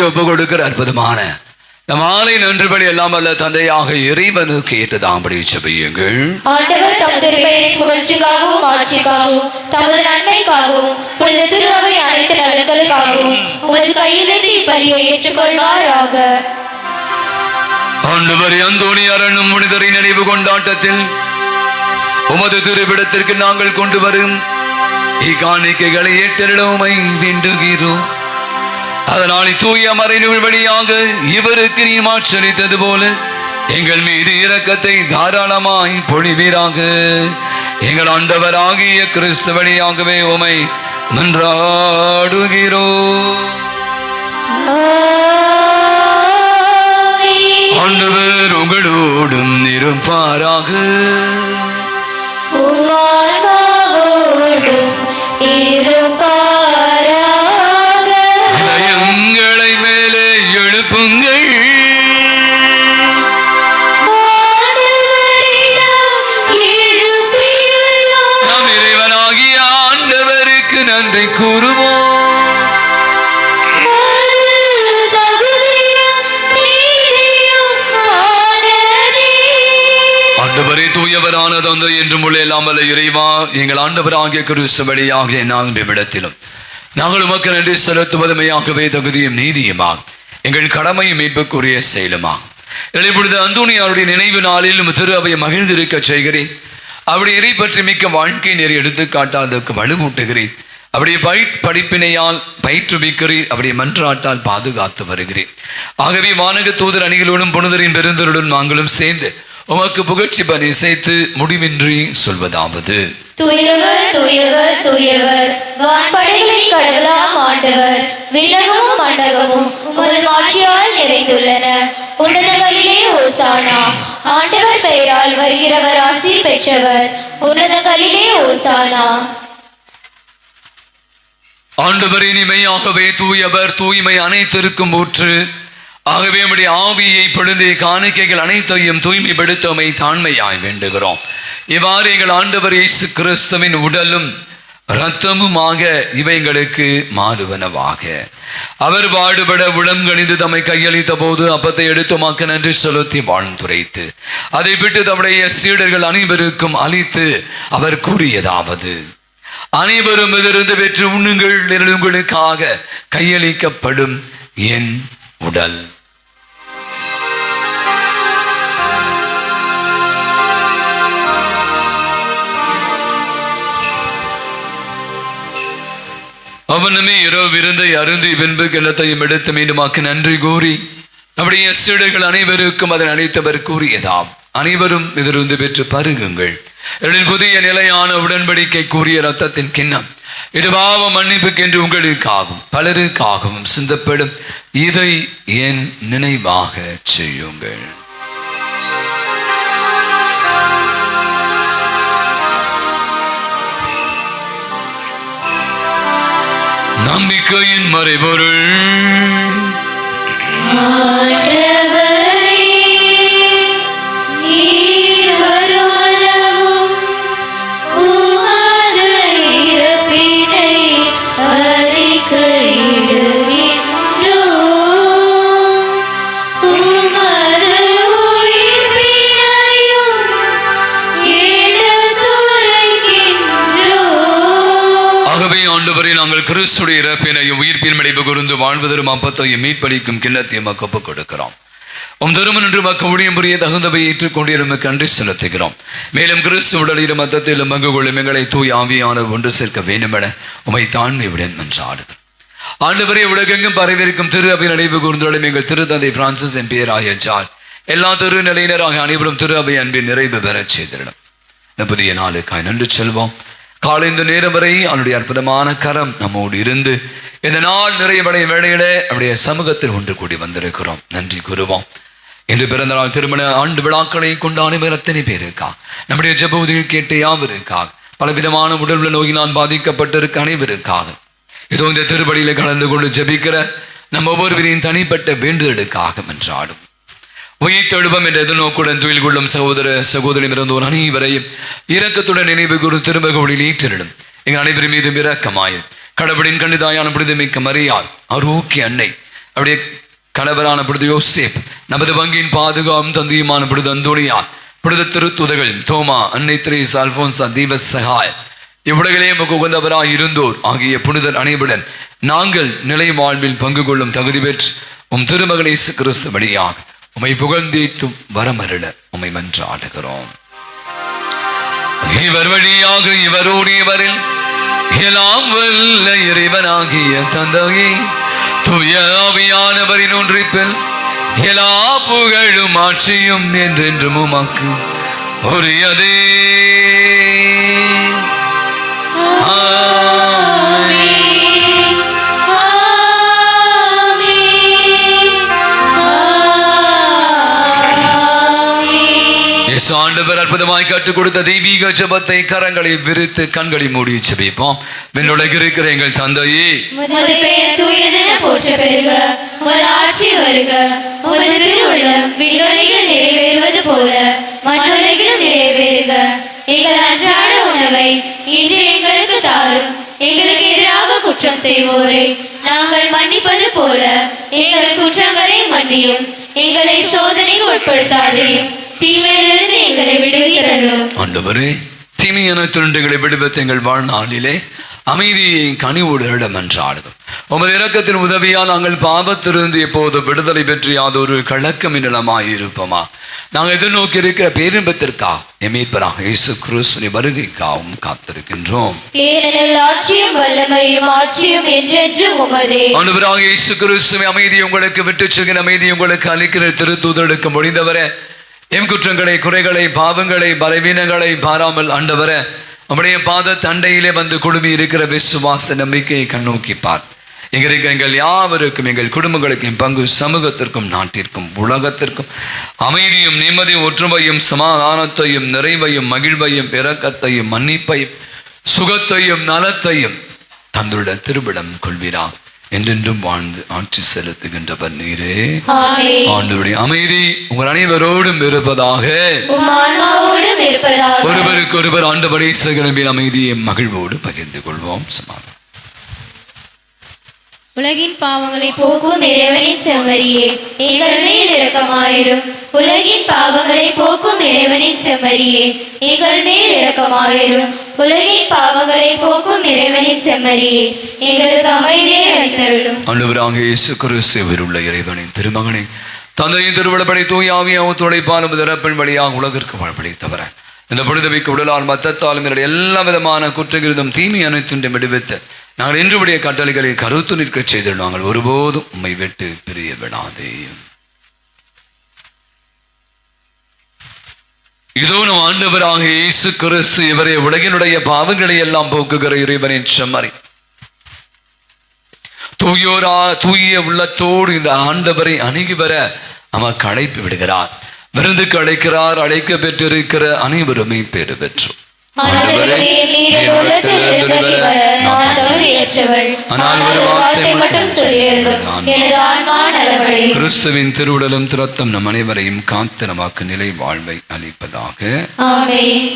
ஒப்பு கொடுக்கிற அற்புதமான நம் ஆலை நன்றுபடி எல்லாம் அல்ல தந்தையாக இறைவனுக்கு ஏற்றதாம்படி செபியுங்கள். ஆண்டவர் தமது திருப்பெயரின் புகழ்ச்சிக்காகவும் ஆட்சிக்காகவும் தமது நன்மைக்காகவும் புனித திருஅவை அனைத்து நலன்களுக்காகவும் உமது கையிலிருந்து இப்பலியை ஏற்றுக்கொள்வாராக. ஆண்டவர் அந்தோணியார் என்னும் புனிதரின் நினைவு கொண்டாட்டத்தில் உமது திருவிடத்திற்கு நாங்கள் கொண்டு வரும் இக்காணிக்கைகளை ஏற்றிடவுமை வேண்டுகிறோம். அதனால் தூய மறைநூல் வழியாக இவருக்கு நீ மாற்றளித்தது போல எங்கள் மீது இரக்கத்தை தாராளமாய் பொழிவீராக. எங்கள் ஆண்டவராகிய கிறிஸ்து வழியாகவே உமை மன்றாடுகிறோம். ஆண்டவர் உங்களோடும் இருப்பாராக. இதயங்களை மேலே எழுப்புங்கள். நம் இறைவனாகிய ஆண்டவருக்கு நன்றி கூறுவோம். ஆண்டவரே தூயவரான தந்தை என்றும் உள்ள இல்லாமல் இறைவா, எங்கள் ஆண்டவராகிய கிறிஸ்து வழியாக நாங்கள் இவ்விடத்திலும் நாங்கள் உமக்கு நன்றி செலுத்துவதுமையாகவே தகுதியும் நீதியுமா எங்கள் கடமையும் மீட்புக்குரிய செயலுமா. இப்பொழுது அந்தோணியாருடைய நினைவு நாளில் திரு அவையை மகிழ்ந்திருக்க செய்கிறேன். அப்படி இறை பற்றி மிக்க வாழ்க்கை நெறி எடுத்துக்காட்டால் அதற்கு வலுவூட்டுகிறேன். அப்படியே படிப்பினையால் பயிற்றுவிக்கிறேன். அப்படியே மன்றாட்டால் பாதுகாத்து வருகிறேன். ஆகவே வானக தூதர் அணிகளோடும் புனிதரின் பெருந்தருடன் நாங்களும் சேர்ந்து உமக்கு புகழ்ச்சி பணி சேர்த்து முடிவின்றி சொல்வதாவது: தூயவர் தூயவர் தூயவர், வான்படைகளின் கடவுளாம் ஆண்டவர், விண்ணகமும் மண்டகமும் உமது மாட்சியால் நிறைந்துள்ளன. உன்னதங்களிலே ஓசானா. ஆண்டவர் பெயரால் வருகிறவர் ஆசி பெற்றவர். உன்னதங்களிலே ஓசானா. ஆண்டவர் இனிமையாகவே தூயவர், தூய்மை அனைத்திற்கும் ஊற்று. ஆகவே நம்முடைய ஆவியை பொழுது காணிக்கைகள் அனைத்தையும் தூய்மைப்படுத்தமை தாண்மையாய் வேண்டுகிறோம். இவ்வாறு எங்கள் ஆண்டவர் இயேசு கிறிஸ்துவின் உடலும் இரத்தமுமாக இவைங்களுக்கு மாறுவனவாக. அவர் பாடுபட உளம் கணிந்து தம்மை கையளித்த போது அப்பத்தை எடுத்து உமக்கு நன்றி செலுத்தி வாழ்ந்துரைத்து அதை விட்டு தம்முடைய சீடர்கள் அனைவருக்கும் அளித்து அவர் கூறியதாவது: அனைவரும் இதிலிருந்து பெற்று உண்ணுங்கள், உங்களுக்காக கையளிக்கப்படும் என் உடல். அவனுமே இரவு விருந்தை அருந்தி பின்பு கிண்ணத்தையும் எடுத்து மீண்டுமாக்கு நன்றி கூறி நம்முடைய சீடர்கள் அனைவருக்கும் அதன் அளித்தவர் கூறியதாம்: அனைவரும் இதிலிருந்து பெற்று பருகுங்கள், எங்களின் புதிய நிலையான உடன்படிக்கை கூறிய இரத்தத்தின் கிண்ணம், இது பாவ மன்னிப்புக்கென்று உங்களுக்காகவும் பலருக்காகவும் சிந்தப்படும். இதை என் நினைவாக செய்யுங்கள். நம்பிக்கையின் மறைபொருள். நாங்கள் கிறிஸ்துடைய இறப்பினையும் உயிர்ப்பின் மடிவு கூர்ந்து வாழ்வதரும் அப்பத்தையும் மீட்பளிக்கும் கிண்ணத்தையும் ஒப்புக் கொடுக்கிறோம். திருமணம் என்று மக்கள் ஊழியம் புரிய தகுந்தவை ஏற்றுக்கொண்டிருந்த கன்றி செலுத்துகிறோம். மேலும் கிறிஸ்து உடலிலும் மத்தத்திலும் பங்கு கொள்ளும் எங்களை தூய் ஆவியான ஒன்று சேர்க்க வேண்டும் என உமை தாழ்மையுடன் மன்றாடுகிறோம். ஆண்டவரே, உலகெங்கும் பரவிருக்கும் திரு அவை நடைபெறு கூர்ந்தோடும் எங்கள் திருத்தந்தை பிரான்சிஸ் என் பேராய ஜார்ஜ் எல்லா திரு நிலையினராக அனைவரும் திரு அவை அன்பின் நிறைவு பெறச் செய்திடும். இந்த புதிய நாளுக்காய் நன்றி செல்வோம். காலை இந்த நேரம் வரை அவனுடைய அற்புதமான கரம் நம்மோடு இருந்து இந்த நாள் நிறைவடைய வேளையில அவருடைய சமூகத்தில் ஒன்று கூடி வந்திருக்கிறோம். நன்றி கூறுவோம். இன்று பிறந்த நாள் திருமண ஆண்டு விழாக்களை கொண்டாடும் எத்தனை பேருக்கா, நம்முடைய ஜெப உதவிகள் கேட்ட யாவருக்காக, பலவிதமான உடல் நோயினால் பாதிக்கப்பட்டிருக்க அனைவருக்காக, இதோ இந்த திருப்பலியில கலந்து கொண்டு ஜெபிக்கிற நம்ம ஒவ்வொருவரையும் தனிப்பட்ட வேண்டுதலுக்காக மன்றாடும். உயிர்த்தெழுப்பம் என்ற எதிர்நோக்குடன் துயில் கொள்ளும் சகோதர சகோதரி இருந்தோர் அனைவரையும் இரக்கத்துடன் நினைவு கூறும் திருமகளில் ஈற்றிடும் எங்கள் அனைவரும் மீது இரக்கமாயும் கடவுளின் கண்டிதாயான புனிதமிக்க மரியாள் ஆரோக்கிய அன்னை, அவருடைய கணவரான புனித யோசேப், நமது வங்கியின் பாதுகாப்பும் தந்தையுமான புனித அந்தோனியார், புனித திருத்துதர்கள் தோமா, அன்னை தெரேசா, அல்போன்சா, தீவ சகாய், இவ்வுலகிலே உகந்தவராய் இருந்தோர் ஆகிய புனிதர் அனைவருடன் நாங்கள் நிலை வாழ்வில் பங்கு கொள்ளும் தகுதி பெற்று திருமகன் இயேசு கிறிஸ்து வழியாக உம்மை புகழ்ந்தேத்தும் வரமருள உம்மை மன்றாடுகிறோம். இவர் வழியாக இவரோடு இவரில் எல்லாம் வல்ல இறைவனாகிய தந்தையே, தூய ஆவியானவரின் ஒன்றிப்பில் எல்லா புகழும் ஆட்சியும் என்றென்றும் உமக்கு உரியதே. ஆண்டவர் அற்புதமாய் கற்றுக் கொடுத்த தெய்வீக ஜெபத்தை கரங்களை விரித்து கண்களை மூடி ஜெபிப்போம். விண்ணுலகில் இருக்கிற எங்கள் தந்தையே, உமது பெயர் தூயதென போற்ற பெறுக, உமது ஆட்சி வருக, உமது திருவுள்ளம் விண்ணுலகில் நிறைவேறுவது போல மண்ணுலகிலும் நிறைவேறுக. எங்கள் அன்றாட உணவை இன்று எங்களுக்கு தாரும். எங்களுக்கு எதிராக குற்றம் செய்வோரை நாங்கள் மன்னிப்பது போல எங்கள் குற்றங்களை மன்னியும். எங்களை சோதனைக்கு உட்படுத்தாதையும், தீமையிலிருந்து எங்களை விடுவித்தருளும். ஆண்டவரே, தீமையான துண்டுகளை விடுவித்து எங்கள் வாழ்நாளிலே அமைதியை கனிவோடு மன்றாடுகிறோம். உமது இரக்கத்தின் உதவியால் நாங்கள் பாவத்திலிருந்து எப்போது விடுதலை பெற்று யாதொரு கலக்கமின்றமாய் இருப்போமா. நாங்கள் எதிர்நோக்கி இருக்கிற பேரின்பத்திற்காக எமீட்பராக இயேசு கிறிஸ்துவின் வருகைக்காகவும் காத்திருக்கின்றோம். ஆட்சியும் வல்லமையும் ஆட்சியும் என்றென்றும் உமதே. ஆண்டவராக இயேசு கிறிஸ்துவின் அமைதியை உங்களுக்கு விட்டுச் செல்கிற அமைதியை உங்களுக்கு அளிக்கிற திருத்தூதருக்கு முடிந்தவரை எம் குற்றங்களை, குறைகளை, பாவங்களை, பலவீனங்களை பாராமல் ஆண்டவரே உம்முடைய பாத தண்டையிலே வந்து குழுமி இருக்கிற விசுவாச நம்பிக்கையை கண்ணோக்கிப்பார். இங்க இருக்கிற எங்கள் யாவருக்கும், எங்கள் குடும்பங்களுக்கும், பங்கு சமூகத்திற்கும், நாட்டிற்கும், உலகத்திற்கும் அமைதியும் நிம்மதியும் ஒற்றுமையும் சமாதானத்தையும் நிறைவையும் மகிழ்வையும் இரக்கத்தையும் மன்னிப்பையும் சுகத்தையும் நலத்தையும் தந்துள்ள திருவிடம் கொள்வீராக. என்றென்றும் வாழ்ந்து ஆட்சி செலுத்துகின்றவர் நீரே. ஆமென். ஆண்டவருடைய அமைதி உங்கள் அனைவரோடும் இருப்பதாக. உம் ஆன்மாவோடும் இருப்பதாக. ஒருவருக்கு ஒருவர் ஆண்டவரை சகலமின் அமைதியை மகிழ்வோடு பகிர்ந்து கொள்வோம். சமாதானம். உலகின் பாவங்களை போக்கும் இறைவனின் செம்மறியே எங்கள் மேல் இரக்கமாயிரும். உலகின் பாவங்களை போக்கும் இறைவனின் செம்மறியே எங்கள் மேல் இரக்கமாயிரும். உலகின் பாவங்களை போக்கும் இறைவனின் செம்மறியே எங்களுக்கு அமைதியை அளித்தருளும். ஆண்டவராகிய இயேசு கிறிஸ்துவில் உள்ள இறைவனின் திருமகனை தந்தையின் திருவிழப்படை தூய் ஆவியாவும் துடைப்பாலும் திறப்பின் வழியாக உலகிற்கு வாழ்வழித்தவர இந்த பொழுதுமிக்க உடலால் மத்தத்தாலும் எல்லா விதமான குற்றங்களும் தீமை அனைத்தும் விடுவித்து நாங்கள் இன்றுடைய கட்டளைகளை கருத்து நிற்க செய்து நாங்கள் ஒருபோதும் உம்மை விட்டு பிரிய விடாதே. இதோ நம் ஆண்டவராக இயேசு கிறிஸ்து இவரை உலகினுடைய பாவங்களை எல்லாம் போக்குகிற இறைவனின் செம்மறி. தூய உள்ளத்தோடு இந்த ஆண்டவரை அணுகி வர நமக்கு அழைப்பு விடுகிறார். விருந்துக்கு அழைக்கிறார். அழைக்க பெற்றிருக்கிற அனைவருமே பேறு பெற்றோம். கிறிஸ்துவின் திருவுடலும் திரத்தம் நம் அனைவரையும் காத்து நமக்கு நிலை வாழ்வை அளிப்பதாக. ஆமென்.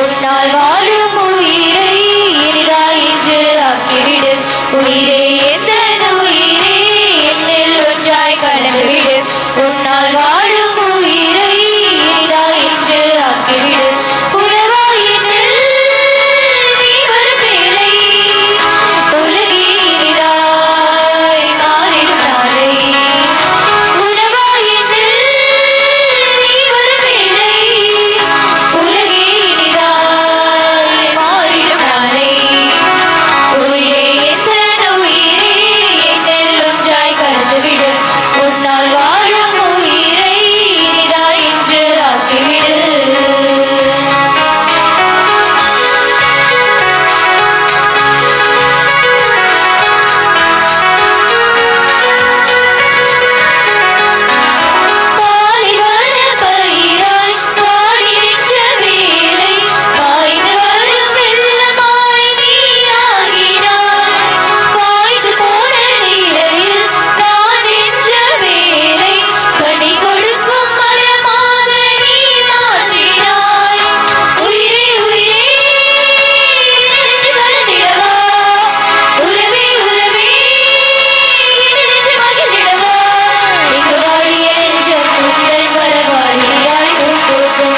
உன்னால் வாழும் உயிரை இனிதாய் இன்று ஆக்கிவிடு. உயிரே எந்த உயிரே என்னில் ஒன்றாய் கலந்துவிடு. உன்னால் வாழும் உயிரை இனிதாய் இன்று ஆக்கிவிடு. உணவாயினில் நீ வரும் வேளை உலகே இனிதாய் மாறிடும் நாளை. உணவாயினில் நீ வரும் வேளை உலகே இனிதாய் மாறிடும் நாளை. உயிரே எந்த உயிரே என்னில் ஒன்றாய் கலந்துவிடு. உன்னால் வாழும் உயிரை இனிதாய் இன்று ஆக்கிவிடு. பாலைவன பயிராய் பாடி நின்ற வேளை காய்ந்து வரும் வெள்ளமாய் நீ ஆகினாய். காய்ந்து போன நிலையில் நான் நின்ற வேளை கனி கொடுக்கும் மரமாக நீ மாற்றினாய். உயிரே உயிரே நெஞ்சு கலந்திடவா. உறவே உறவே நெஞ்சு மகிழ்ந்திடவா. இங்கு வாழிய நெஞ்சம் முந்தன் வரவாழியாய் பூப்பூக்கும்.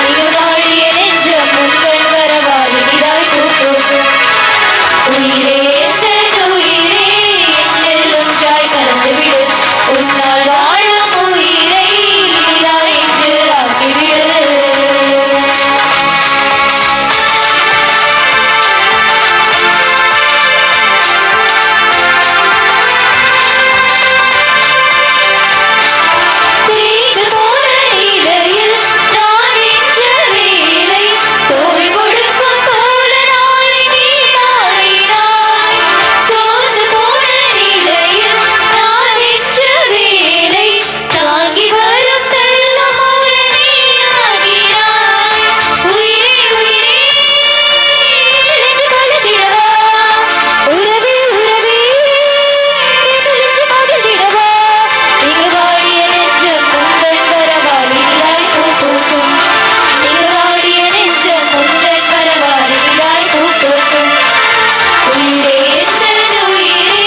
இங்கு வாழிய நெஞ்சம் முந்தன் வரவாழியாய் பூப்பூக்கும். உயிரே எந்த உயிரே என்னில் ஒன்றாய் கலந்துவிடு. உன்னால் வாழும் உயிரை இனிதாய் இன்று ஆக்கிவிடு. தேய்ந்து போன நிலையில் நான் நின்ற வேளை தோள் கொடுக்கும் தோழனாய் நீ மாறினாய். சோர்ந்து போன நிலையில் நான் நின்ற வேளை தாங்கி வரும் தருணமாக நீ ஆகினாய். உயிரே உயிரே நெஞ்சு கலந்திடவா. உறவே உறவே நெஞ்சு மகிழ்ந்திடவா. இங்கு வாழிய நெஞ்சம் முந்தன் வரவாழியாய் பூப்பூக்கும். இங்கு வாழிய நெஞ்சம் முந்தன் வரவாழியாய் பூப்பூக்கும். உயிரே எந்த உயிரே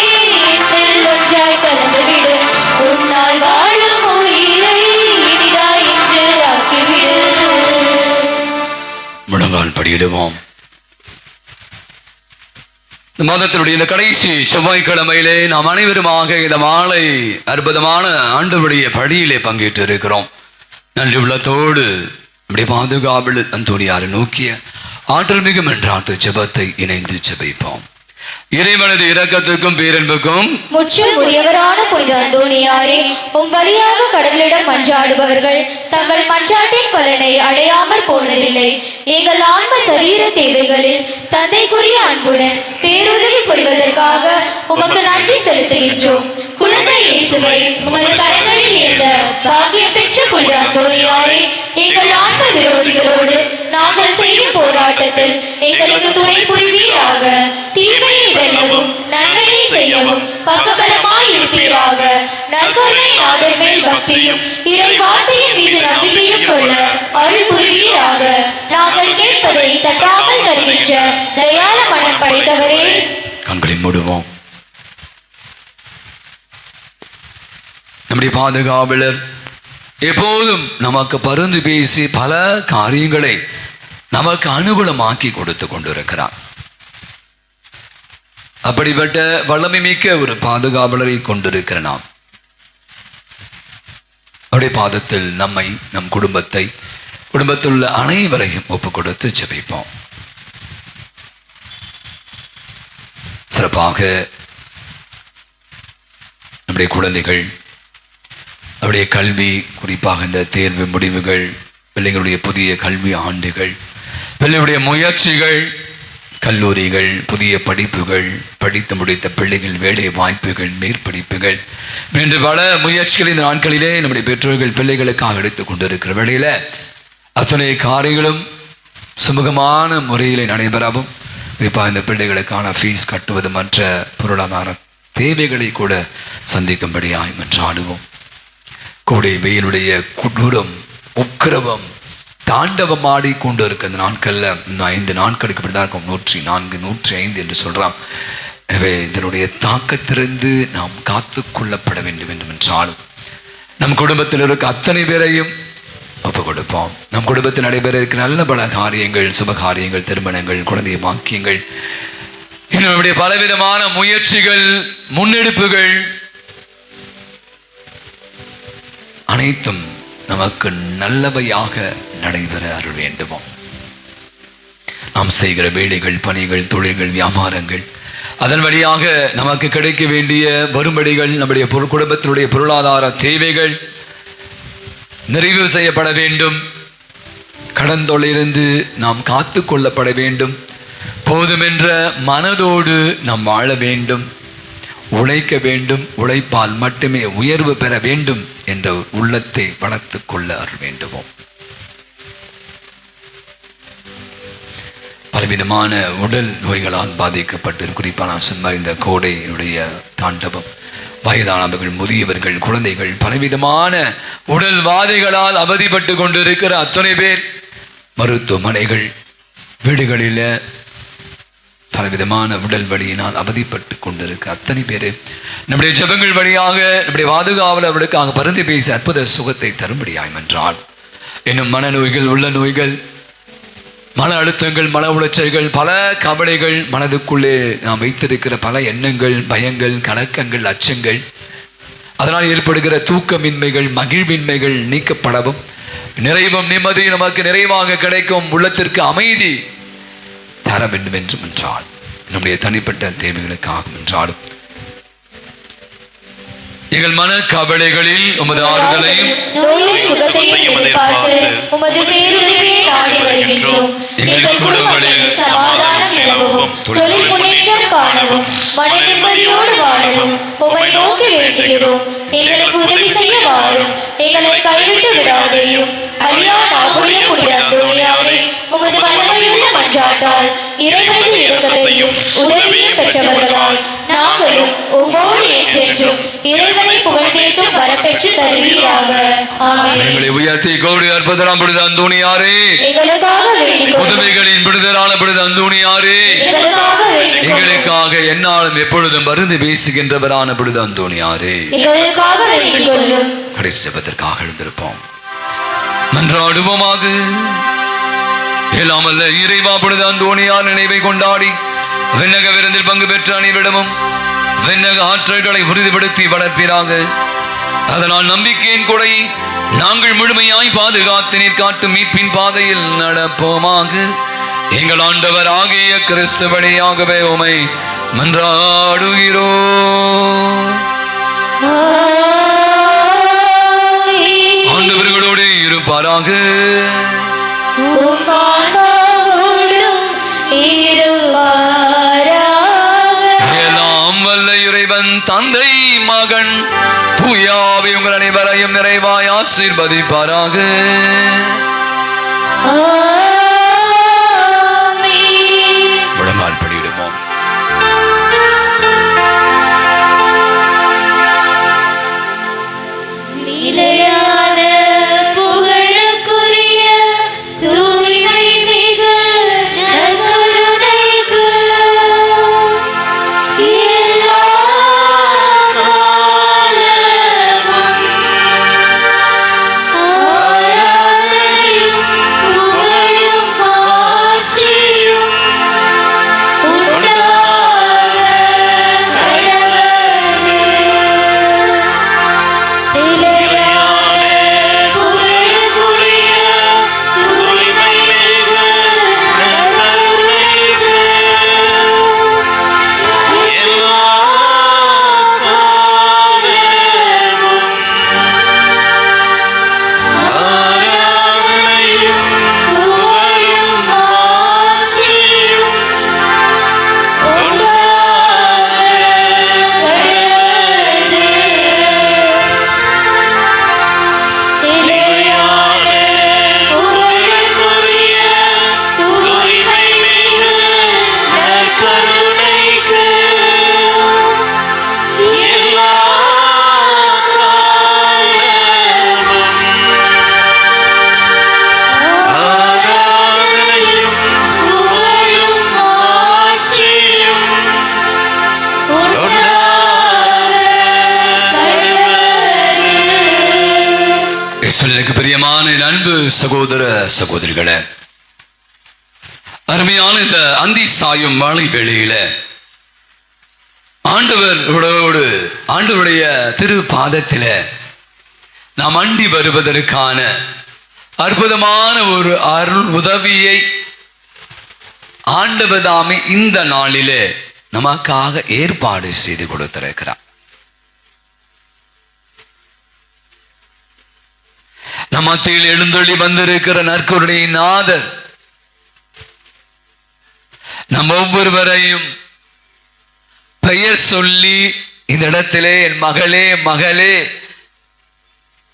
என்னில் ஒன்றாய் கலந்துவிடு. உன்னால் வாழும் உயிரை இனிதாய் இன்று ஆக்கிவிடு. முழங்கால் படியிடுவோம். இந்த மாதத்தினுடைய இந்த கடைசி செவ்வாய்க்கிழமையிலே நாம் அனைவருமாக இந்த மாலை அற்புதமான ஆண்டவருடைய படியிலே பங்கேற்று இருக்கிறோம். நன்றி உள்ளத்தோடு நம்முடைய பாதுகாவலர் அந்தோனியாரை நோக்கிய ஆற்றல் மிகு மன்றாட்டு ஜெபத்தை இணைந்து ஜெபிப்போம். இறைவனது இரக்கத்துக்கும் பேரன்புக்கும் முற்றும் உரியவரான புனித அந்தோணியாரே, உம் வழியாக கடவுளிடம் மன்றாடுபவர்கள் தங்கள் மன்றாட்டின் பலனை அடையாமற் போனதில்லை. எங்கள் ஆன்ம சரீர தேவைகளில் தந்தைக்குரிய அன்புடன் பேருதவி புரிவதற்காக உமக்கு நன்றி செலுத்துகின்றோம். குழந்தை இயேசுவை உமது கரங்களில் ஏந்த பாக்கியம் பெற்ற புனித அந்தோணியாரே, எங்கள் ஆன்ம விரோதிகளோடு நாங்கள் செய்யும் போராட்டத்தில் எங்களுக்கு துணை புரிவீராக. தீமையை வெல்லவும் நன்மையை செய்யவும் பக்கபலமாய் இருப்பீராக. நற்கருணை நாதர் மேல் பக்தியும் இறை வார்த்தையின் மீது நம்பிக்கையும் கொள்ள அருள் புரிவீராக. நாங்கள் கேட்பதை தட்டாமல் தருகின்ற தயால மனம் படைத்தவரே. கண்களை மூடுவோம். நம்முடைய பாதுகாவலர் எப்போதும் நமக்கு பரிந்து பேசி பல காரியங்களை நமக்கு அனுகூலமாக்கி கொடுத்து கொண்டிருக்கிறார். அப்படிப்பட்ட வல்லமை மிக்க ஒரு பாதுகாவலரை கொண்டிருக்கிற நாம் அவருடைய பாதத்தில் நம்மை, நம் குடும்பத்தை, குடும்பத்தில் உள்ள அனைவரையும் ஒப்பு கொடுத்து ஜெபிப்போம். சிறப்பாக நம்முடைய குழந்தைகள், அவருடைய கல்வி, குறிப்பாக இந்த தேர்வு முடிவுகள், பிள்ளைகளுடைய புதிய கல்வி ஆண்டுகள், பிள்ளைகளுடைய முயற்சிகள், கல்லூரிகள், புதிய படிப்புகள், படித்து முடித்த பிள்ளைகள் வேலை வாய்ப்புகள், மேற்படிப்புகள் என்று பல முயற்சிகள் இந்த நாட்களிலே நம்முடைய பெற்றோர்கள் பிள்ளைகளுக்காக எடுத்துக் கொண்டிருக்கிற வேளையில் அத்தனை காரியங்களும் சுமூகமான முறையிலே நடைபெறவும், குறிப்பாக இந்த பிள்ளைகளுக்கான ஃபீஸ் கட்டுவது, மற்ற பொருளாதார தேவைகளை கூட சந்திக்கும்படியாய் மன்றாடுவோம். கோடை வெயிலுடைய கொடூரம், உக்கிரவம் தாண்டவமாடி கொண்டு இருக்க இந்த நாட்களில், இந்த 5 நாட்களுக்கு இப்படி தான் இருக்கும். 104, 105 என்று சொல்கிறான். எனவே இதனுடைய தாக்கத்திலிருந்து நாம் காத்து கொள்ளப்பட வேண்டும் என்றாலும் நம் குடும்பத்தில் இருக்க அத்தனை பேரையும் ஒப்பு கொடுப்போம். நம் குடும்பத்தில் நடைபெற இருக்கிற நல்ல பல காரியங்கள், சுப காரியங்கள், திருமணங்கள், குழந்தை பாக்கியங்கள், இன்னும் நம்முடைய பலவிதமான முயற்சிகள், முன்னெடுப்புகள் அனைத்தும் நமக்கு நல்லவையாக நடைபெற அருள் வேண்டுமோ. நாம் செய்கிற வேலைகள், பணிகள், தொழில்கள், வியாபாரங்கள், அதன் வழியாக நமக்கு கிடைக்க வேண்டிய வரும்படிகள், நம்முடைய குடும்பத்தினுடைய பொருளாதார தேவைகள் நிறைவு செய்யப்பட வேண்டும். கடன் தொல்லையிலிருந்து நாம் காத்து கொள்ளப்பட வேண்டும். போதுமென்ற மனதோடு நாம் வாழ வேண்டும், உழைக்க வேண்டும், உழைப்பால் மட்டுமே உயர்வு பெற வேண்டும் என்ற உள்ளத்தை வளர்த்து கொள்ள அருள் வேண்டுமோ. பலவிதமான உடல் நோய்களால் பாதிக்கப்பட்டு, குறிப்பாக நான் சொன்ன இந்த கோடையினுடைய தாண்டவம், வயதானவர்கள், முதியவர்கள், குழந்தைகள், பலவிதமான உடல் வாதைகளால் அவதிப்பட்டு கொண்டிருக்கிற அத்தனை பேர், மருத்துவமனைகள், வீடுகளில் பலவிதமான உடல் வலியினால் அவதிப்பட்டு கொண்டிருக்க அத்தனை பேர் நம்முடைய ஜெபங்கள் வழியாக நம்முடைய பாதுகாவலர்களுக்காக பரிந்து பேசி அற்புத சுகத்தை தரும்படியாய் என்றால், இன்னும் மனநோய்கள், உள்ள நோய்கள், மன அழுத்தங்கள், மன உளைச்சல்கள், பல கவலைகள், மனதுக்குள்ளே நாம் வைத்திருக்கிற பல எண்ணங்கள், பயங்கள், கலக்கங்கள், அச்சங்கள், அதனால் ஏற்படுகிற தூக்கமின்மைகள், மகிழ்வின்மைகள் நீக்கப்படவும், நிறைவும் நிம்மதி நமக்கு நிறைவாக கிடைக்கும், உள்ளத்திற்கு அமைதி தர வேண்டும் என்றும் என்றால், நம்முடைய தனிப்பட்ட தேவைகளுக்காக என்றாலும் எங்கள் மன கவலைகளில் உமது ஆறுதலையும் நோயின் சுகத்தையும் எதிர்பார்த்து உமது பேருதவியை நாடி வருகின்றோம். எங்கள் குடும்பங்களில் சமாதானம் நிலவவும், தொழில் முன்னேற்றம் காணவும், மன நிம்மதியோடு வாழவும் உம்மை நோக்கி வேண்டுகிறோம். எங்களுக்கு உதவி செய்ய வாரும், எங்களை கைவிட்டு விடாதேயும். அழியா நாகுடைய புனித அந்தோணியாரே, உமது வல்லமையுள்ள மன்றாட்டால் இறைவனது இரக்கத்தையும் உதவியும் பெற்றவர்களாய் நாங்களும் உம்மோடு என்றென்றும் இறைவனை புகழ்ந்தேற்றும் வரப்பெற்று தருவீராக. ஆமென். எங்களை உயர்த்தி கோடி அற்புதராம் புனித அந்தோணியாரே, எங்களுக்காக வேண்டிக் கொள்ளும். புதுமைகளின் விடுதலான புனித அந்தோணியாரே, எங்களுக்காக வேண்டிக் கொள்ளும். எங்களுக்காக என்னாலும் எப்பொழுதும் மருந்து பேசுகின்றவரான புனித அந்தோணியாரே, எங்களுக்காக வேண்டிக் கொள்ளும். கடைசி ஜெபத்திற்காக எழுந்திருப்போம், மன்றாடுவோமாக. எல்லாமல்ல இறைவா, புனித அந்தோணியார் நினைவை கொண்டாடி விண்ணக விருந்தில் பங்கு பெற்ற அனைவரிடமும் விண்ணக ஆற்றல்களை உறுதிப்படுத்தி வளர்ப்பீராக. அதனால் நம்பிக்கையின் கொடை நாங்கள் முழுமையாய் பாதுகாத்து நீர் காட்டும் மீட்பின் பாதையில் நடப்போமாக. எங்கள் ஆண்டவர் ஆகிய கிறிஸ்து வழியாகவே உமை மன்றாடுகிறோம். ஆண்டவர்களோடு இருப்பாராக. எல்லாம் வல்ல இறைவன் தந்தை மகன் தூயாவி உங்கள் அனைவரையும் நிறைவாய் ஆசீர்வதிப்பாராக. முழங்கால் படியிடுவோம். நிலையான புகழுக்குரிய தூய்மை மிகு நற்கருணைக்கு எல்லா காலமும் ஆராதனையும் புகழும் மாட்சியும் உண்டாக கடவது. நிலையான புகழுக்குரிய தூய்மை மிகு நற்கருணைக்கு எல்லா காலமும் ஆராதனையும் புகழும் மாட்சியும் உண்டாக கடவது. நிலையான புகழுக்குரிய தூய்மை மிகு நற்கருணைக்கு எல்லா காலமும் ஆராதனையும் புகழும் மாட்சியும் உண்டாக கடவது. இயேசுவுக்கு பிரியமான என் அன்பு சகோதர சகோதரிகளே, அருமையான இந்த அந்தி சாயும் மாலை வேளையில ஆண்டவருடைய திரு பாதத்தில நாம் அண்டி வருவதற்கான அற்புதமான ஒரு அருள் உதவியை ஆண்டவதாமே இந்த நாளிலே நமக்காக ஏற்பாடு செய்து கொடுத்திருக்கிறார். நம் மத்தியில் எழுந்தொளி வந்திருக்கிற நற்கருணை நாதர் நம் ஒவ்வொருவரையும் பெயர் சொல்லி இந்த இடத்திலே என் மகளே மகளே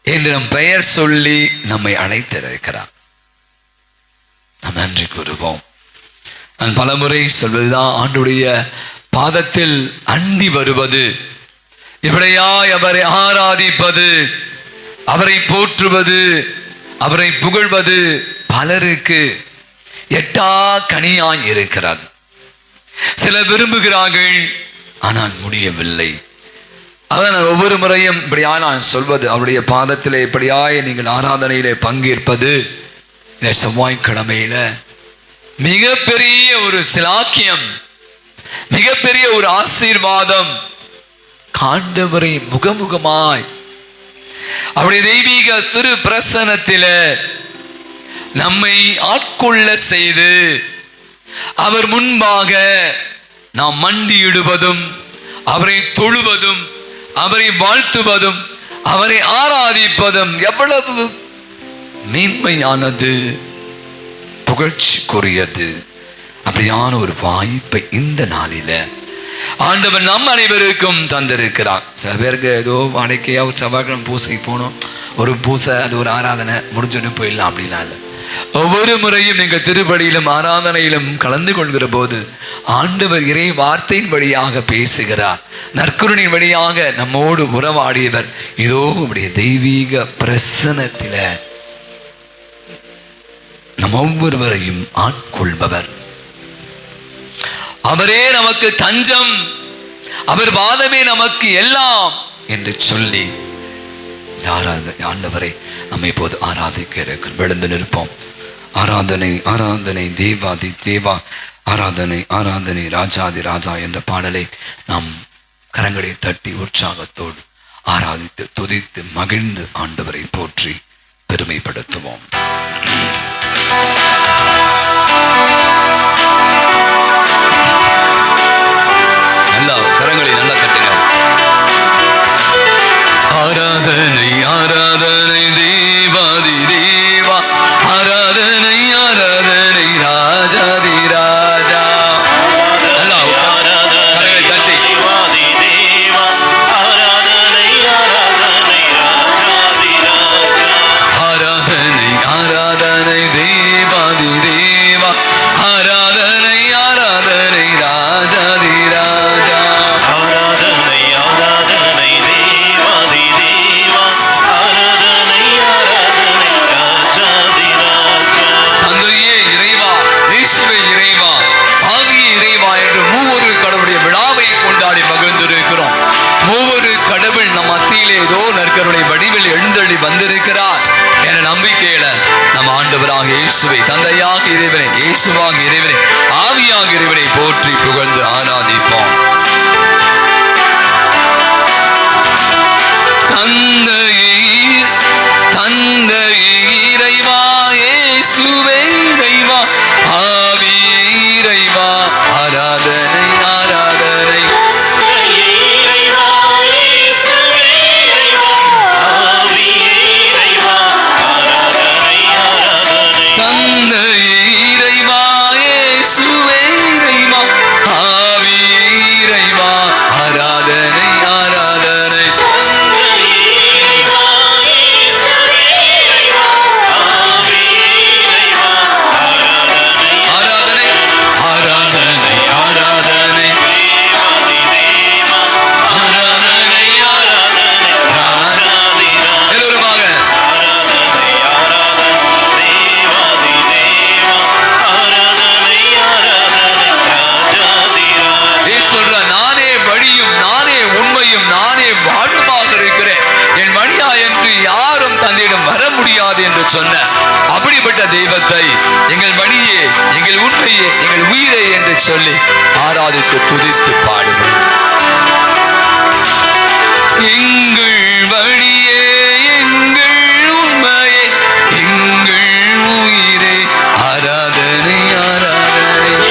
என்று நம் பெயர் சொல்லி நம்மை அழைத்திருக்கிறார். நாம் நன்றி கூறுவோம். நான் பலமுறை சொல்வதுதான், ஆண்டுடைய பாதத்தில் அண்டி வருவது, இப்படியாய் அவரை ஆராதிப்பது, அவரை போற்றுவது, அவரை புகழ்வது பலருக்கு எட்டா கனியாய் இருக்கிறது. சிலர் விரும்புகிறார்கள், ஆனால் முடியவில்லை. அதான் நான் ஒவ்வொரு முறையும் இப்படியா நான் சொல்வது, அவருடைய பாதத்திலே இப்படியாய் நீங்கள் ஆராதனையிலே பங்கேற்பது இந்த செவ்வாய்க்கிழமையில மிகப்பெரிய ஒரு சிலாக்கியம், மிகப்பெரிய ஒரு ஆசீர்வாதம். ஆண்டவரை முகமுகமாய் அவருடைய தெய்வீக திரு பிரசன்னத்தில நம்மை ஆட்கொள்ள செய்து அவர் முன்பாக நாம் மண்டியிடுவதும், அவரை தொழுவதும், அவரை வாழ்த்துவதும், அவரை ஆராதிப்பதும் எவ்வளவு மேன்மையானது, புகழ்ச்சிக்குரியது. அப்படியான ஒரு வாய்ப்பை இந்த நாளில ஆண்டவர் நம் அனைவருக்கும் தந்திருக்கிறார். சில பேருக்கு ஏதோ வாடகையா ஒரு செவ்வாய்க்கிழமை பூசைக்கு போகணும், ஒரு பூசை, அது ஒரு ஆராதனை முடிஞ்சோன்னு போயிடலாம் அப்படிலாம் இல்லை. ஒவ்வொரு முறையும் நீங்கள் திருப்படியிலும் ஆராதனையிலும் கலந்து கொள்கிற போது ஆண்டவர் இறை வார்த்தையின் வழியாக பேசுகிறார். நற்கருணையின் வழியாக நம்மோடு உறவாடியவர் இதோ உடைய தெய்வீக பிரசன்னத்தில நம் ஒவ்வொருவரையும் ஆட்கொள்பவர். அவரே நமக்கு தஞ்சம், அவர் வாதமே நமக்கு எல்லாம் என்று சொல்லி ஆண்டவரை நம்ம இப்போது ஆராதிக்க இருக்கிறோம். எழுந்து நிற்போம். ஆராதனை ஆராதனை தேவாதி தேவா, ஆராதனை ஆராதனை ராஜாதி ராஜா என்ற பாடலை நாம் கரங்களை தட்டி உற்சாகத்தோடு ஆராதித்து துதித்து மகிழ்ந்து ஆண்டவரை போற்றி பெருமைப்படுத்துவோம். நம்பிக்கையில நம்ம ஆண்டவராக இயேசுவை, தந்தையாக இறைவனை, இயேசுவாக இறைவனை, ஆவியாக இறைவனை போற்றி புகழ்ந்து ஆராதிப்போம். தந்தையே இறைவா, இயேசுவே இறைவா, ஆவியே இறைவா, ஆராதனை ஆராதனை. தந்தையே இறைவா, இயேசுவே இறைவா, ஆவியே இறைவா, ஆராதனை ஆராதனை. என்று சொன்ன அப்படிப்பட்ட தெய்வத்தை எங்கள் வழியே, எங்கள் உண்மையே, எங்கள் உயிரே என்று சொல்லி ஆராதித்து துதித்து பாடுவோம். எங்கள் வழியே, எங்கள் உண்மையே, எங்கள் உயிரே, ஆராதனை ஆராதனை.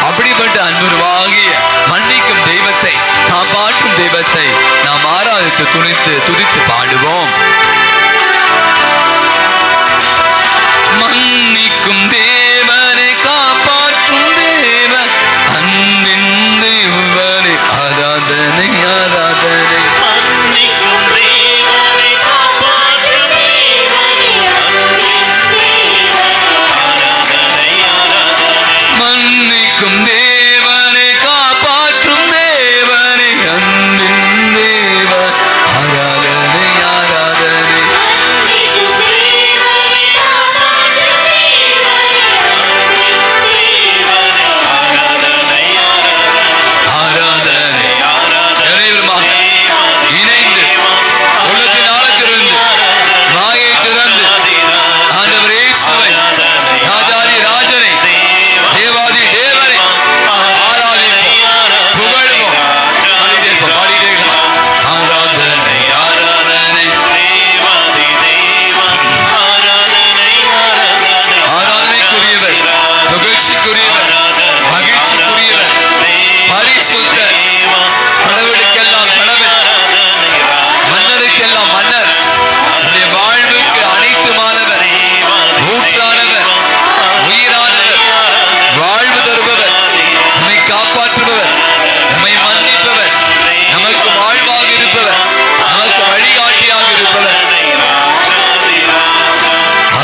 அப்படிப்பட்ட அன்புருவாகிய மன்னிக்கும் தெய்வத்தை, காப்பாற்றும் தெய்வத்தை நாம் ஆராதித்து துதித்து பாடுவோம். மன்னிக்கும் தேவனை, காப்பாற்றும் தேவன், அன்பின் தேவனை, ஆராதனை ஆராதனை. மன்னிக்கும் தேவனை, காப்பாற்றும் தேவனை, அன்பின் தேவன், ஆராதனை ஆராதனை. ஆராதனை அனைவருமாக இணைந்து உள்ளத்தின் ஆழத்திலிருந்து வாயை திறந்து ஆண்டவர் இயேசுவை, ராஜாதி ராஜனை, தேவாதி தேவனை ஆராதிப்போம், புகழுவோம், பாடிட்டே இருக்கலாம். ஆராதனை ஆராதனை ஆராதனைக்குரியவர், புகழ்ச்சிக்குரியவர், மகிழ்ச்சிக்குரியவர், பரிசுத்தர், கடவுளுக்கெல்லாம் கடவுள், மன்னருக்கெல்லாம் மன்னர், நம்முடைய வாழ்வுக்கு அனைத்துமானவர், ஊற்றானவர், உயிரானவர், வாழ்வு தருபவர், நம்மை காப்பாற்றுபவர், நம்மை மன்னிப்பவர், நமக்கு வாழ்வாக இருப்பவர், நமக்கு வழிகாட்டியாக இருப்பவர்.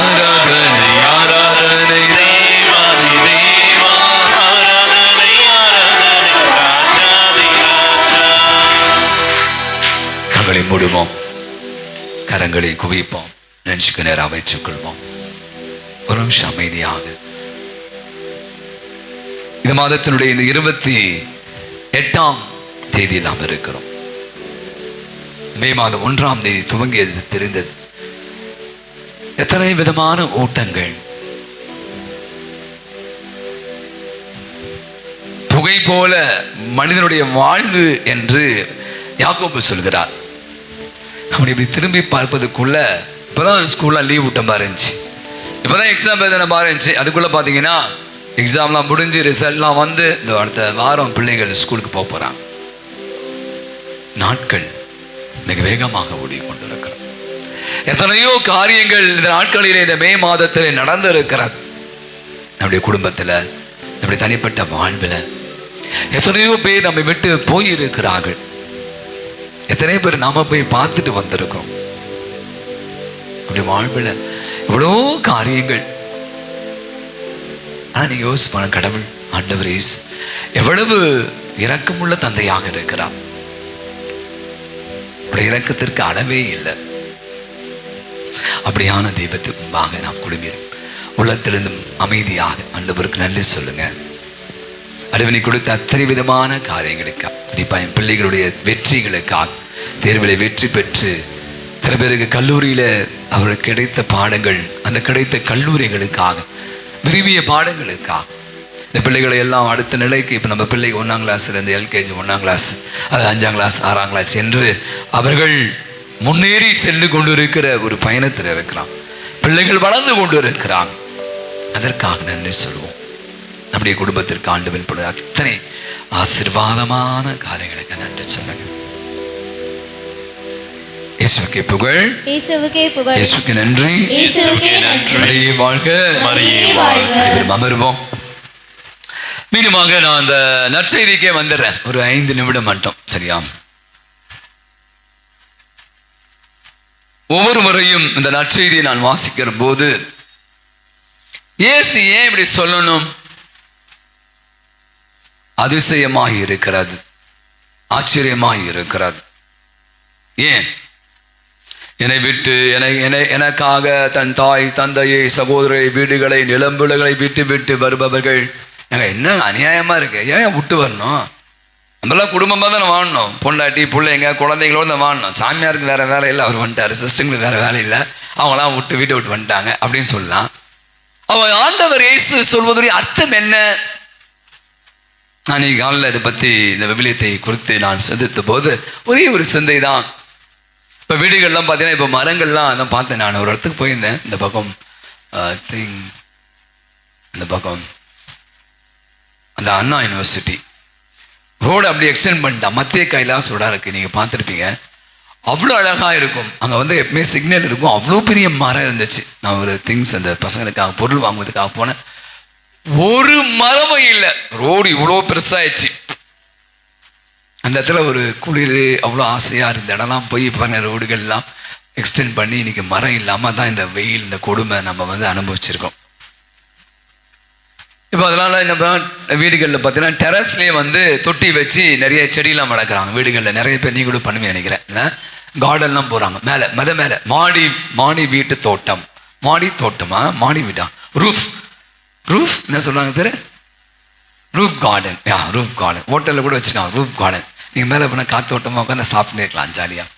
ஆராதனை ஆராதனை கண்களை மூடுவோம், கரங்களை குவிப்போம், நெஞ்சுக்கு நேராக வைத்துக் கொள்வோம். ஒரு நிமிஷம் அமைதியாக இந்த மாதத்தினுடைய இந்த 28ஆம் தேதியில் நாம் இருக்கிறோம். மே மாதம் 1ஆம் தேதி துவங்கியது தெரிந்தது. எத்தனை விதமான ஓட்டங்கள், புகை போல மனிதனுடைய வாழ்வு என்று யாக்கோபு சொல்கிறார். அப்படி இப்படி திரும்பி பார்ப்பதுக்குள்ள இப்பதான் ஸ்கூல்லாம் லீவ் விட்ட மாதிரி இருந்துச்சு, இப்பதான் எக்ஸாம் எழுதின மாதிரி இருந்துச்சு. அதுக்குள்ள பார்த்தீங்கன்னா எக்ஸாம்லாம் முடிஞ்சு ரிசல்ட்லாம் வந்து இந்த அடுத்த வாரம் பிள்ளைகள் ஸ்கூலுக்கு போக போகிறாங்க. நாட்கள் மிக வேகமாக ஓடிக்கொண்டிருக்கிறது. எத்தனையோ காரியங்கள் இந்த நாட்களிலே, இந்த மே மாதத்தில் நடந்திருக்கிறது. நம்முடைய குடும்பத்தில், நம்முடைய தனிப்பட்ட வாழ்வில் எத்தனையோ பேர் நம்மை விட்டு போயிருக்கிறார்கள். எத்தனை பேர் நாம போய் பார்த்துட்டு வந்திருக்கிறோம். அப்படி வாழ்வில் எவ்வளோ காரியங்கள். ஆனா நீங்க யோசிப்பான, கடவுள் ஆண்டவர் இயேசு எவ்வளவு இரக்கமுள்ள தந்தையாக இருக்கிறார். இரக்கத்திற்கு அளவே இல்லை. அப்படியான தெய்வத்துக்கு முன்பாக நாம் குழுமிடும் உள்ளத்திலிருந்தும் அமைதியாக ஆண்டவருக்கு நன்றி சொல்லுங்க. அறிவினை கொடுத்த அத்தனை விதமான காரியங்களுக்காக, குறிப்பாக என் பிள்ளைகளுடைய வெற்றிகளுக்காக, தேர்வில் வெற்றி பெற்று சில பேருக்கு கல்லூரியில் அவர்களுக்கு கிடைத்த பாடங்கள், அந்த கிடைத்த கல்லூரிகளுக்காக, விரும்பிய பாடங்களுக்காக, இந்த பிள்ளைகளை எல்லாம் அடுத்த நிலைக்கு, இப்போ நம்ம பிள்ளை 1ஆம் கிளாஸ்லேருந்து எல்கேஜி 1ஆம் கிளாஸ், அது 5ஆம் கிளாஸ் 6ஆம் கிளாஸ் என்று அவர்கள் முன்னேறி சென்று கொண்டு இருக்கிற ஒரு பயணத்தில் இருக்கிறான். பிள்ளைகள் வளர்ந்து கொண்டு இருக்கிறான். அதற்காக நன்றி சொல்லுவோம். நம்முடைய குடும்பத்திற்கு ஆண்டவன் பொழுது அத்தனை ஆசீர்வாதமான காரியங்களுக்கு நன்றி சொல்லுங்க. இயேசுவுக்கே புகழ், இயேசுவுக்கே புகழ், இயேசுவுக்கு நன்றி, இயேசுவுக்கே நன்றி. மரியே வாழ்க, மரியே வாழ்க. அனைவரும் அமர்வோம். மீண்டுமாக நான் அந்த நற்செய்திக்கே வந்துடுறேன். ஒரு 5 நிமிடம் மட்டும், சரியா? ஒவ்வொரு முறையும் இந்த நற்செய்தியை நான் வாசிக்கிற போது இயேசு ஏன் இப்படி சொல்லணும்? அதிசயமாய் இருக்கிறது, ஆச்சரியமாய் இருக்கிறது. ஏன்? என்னை விட்டு எனக்காக தன் தாய் தந்தையை சகோதரை வீடுகளை நிலம்புலகளை விட்டு விட்டு வருபவர்கள் என்ன அநியாயமா இருக்கு. ஏன் விட்டு வரணும்? நம்மளாம் குடும்பமாக தானே வாழணும். பொண்டாட்டி பிள்ளைங்க குழந்தைங்களோட தான் வாழணும். சாமியாருக்கு வேற வேலை இல்லை, அவர் வந்துட்டாரு. சிஸ்டங்களுக்கு வேற வேலை இல்லை, அவங்களாம் வீட்டை விட்டு வந்துட்டாங்க அப்படின்னு சொல்லலாம். அவன் ஆண்டவர் இயேசு சொல்வதுடைய அர்த்தம் என்ன? நான் காலையில் இதை பற்றி இந்த விவிலியத்தை குறித்து நான் சிந்தித்த போது ஒரே ஒரு சிந்தை தான். இப்போ வீடுகள்லாம் பார்த்தீங்கன்னா, இப்போ மரங்கள்லாம் அதான் பார்த்தேன். நான் ஒரு இடத்துக்கு போயிருந்தேன். இந்த பக்கம் இந்த பக்கம் அந்த அண்ணா யூனிவர்சிட்டி ரோடு அப்படியே எக்ஸ்டெண்ட் பண்ணிட்டான். மத்திய கைலாஸ் ரோடாக இருக்குது, நீங்கள் பார்த்துருப்பீங்க. அவ்வளோ அழகாக இருக்கும். அங்கே வந்து எப்பவுமே சிக்னல் இருக்கும். அவ்வளோ பெரிய மரம் இருந்துச்சு. நான் ஒரு திங்ஸ் அந்த பசங்களுக்காக பொருள் வாங்குவதுக்காக போனேன். ஒரு மரமும் இல்லை. ரோடு இவ்வளோ பெருசாகிடுச்சு. அந்த இடத்துல ஒரு குளிர் அவ்வளோ ஆசையாக இருந்த இடம்லாம் போய் பாருங்க, ரோடுகள்லாம் எக்ஸ்டெண்ட் பண்ணி இன்னைக்கு மரம் இல்லாமல் தான் இந்த வெயில், இந்த கொடுமை நம்ம வந்து அனுபவிச்சிருக்கோம். இப்போ அதனால நம்ம வீடுகளில் பார்த்தீங்கன்னா டெரஸ்லேயே வந்து தொட்டி வச்சு நிறைய செடியெல்லாம் வளர்க்குறாங்க. வீடுகளில் நிறைய பேர் நீ கூட பண்ணுவேன் நினைக்கிறேன். கார்டன்லாம் போகிறாங்க. மேலே மேலே மாடி வீட்டு தோட்டம், மாடி தோட்டமா மாடி வீட்டா, ரூஃப் என்ன சொல்கிறாங்க பேர்? Roof garden. Roof garden. ஹோட்டலில் கூட வச்சுருக்காங்க ரூஃப் கார்டன். நீங்கள் மேலே போனால் காத்தோட்டமாக உட்காந்து சாப்பிட்டு இருக்கலாம் ஜாலியாக.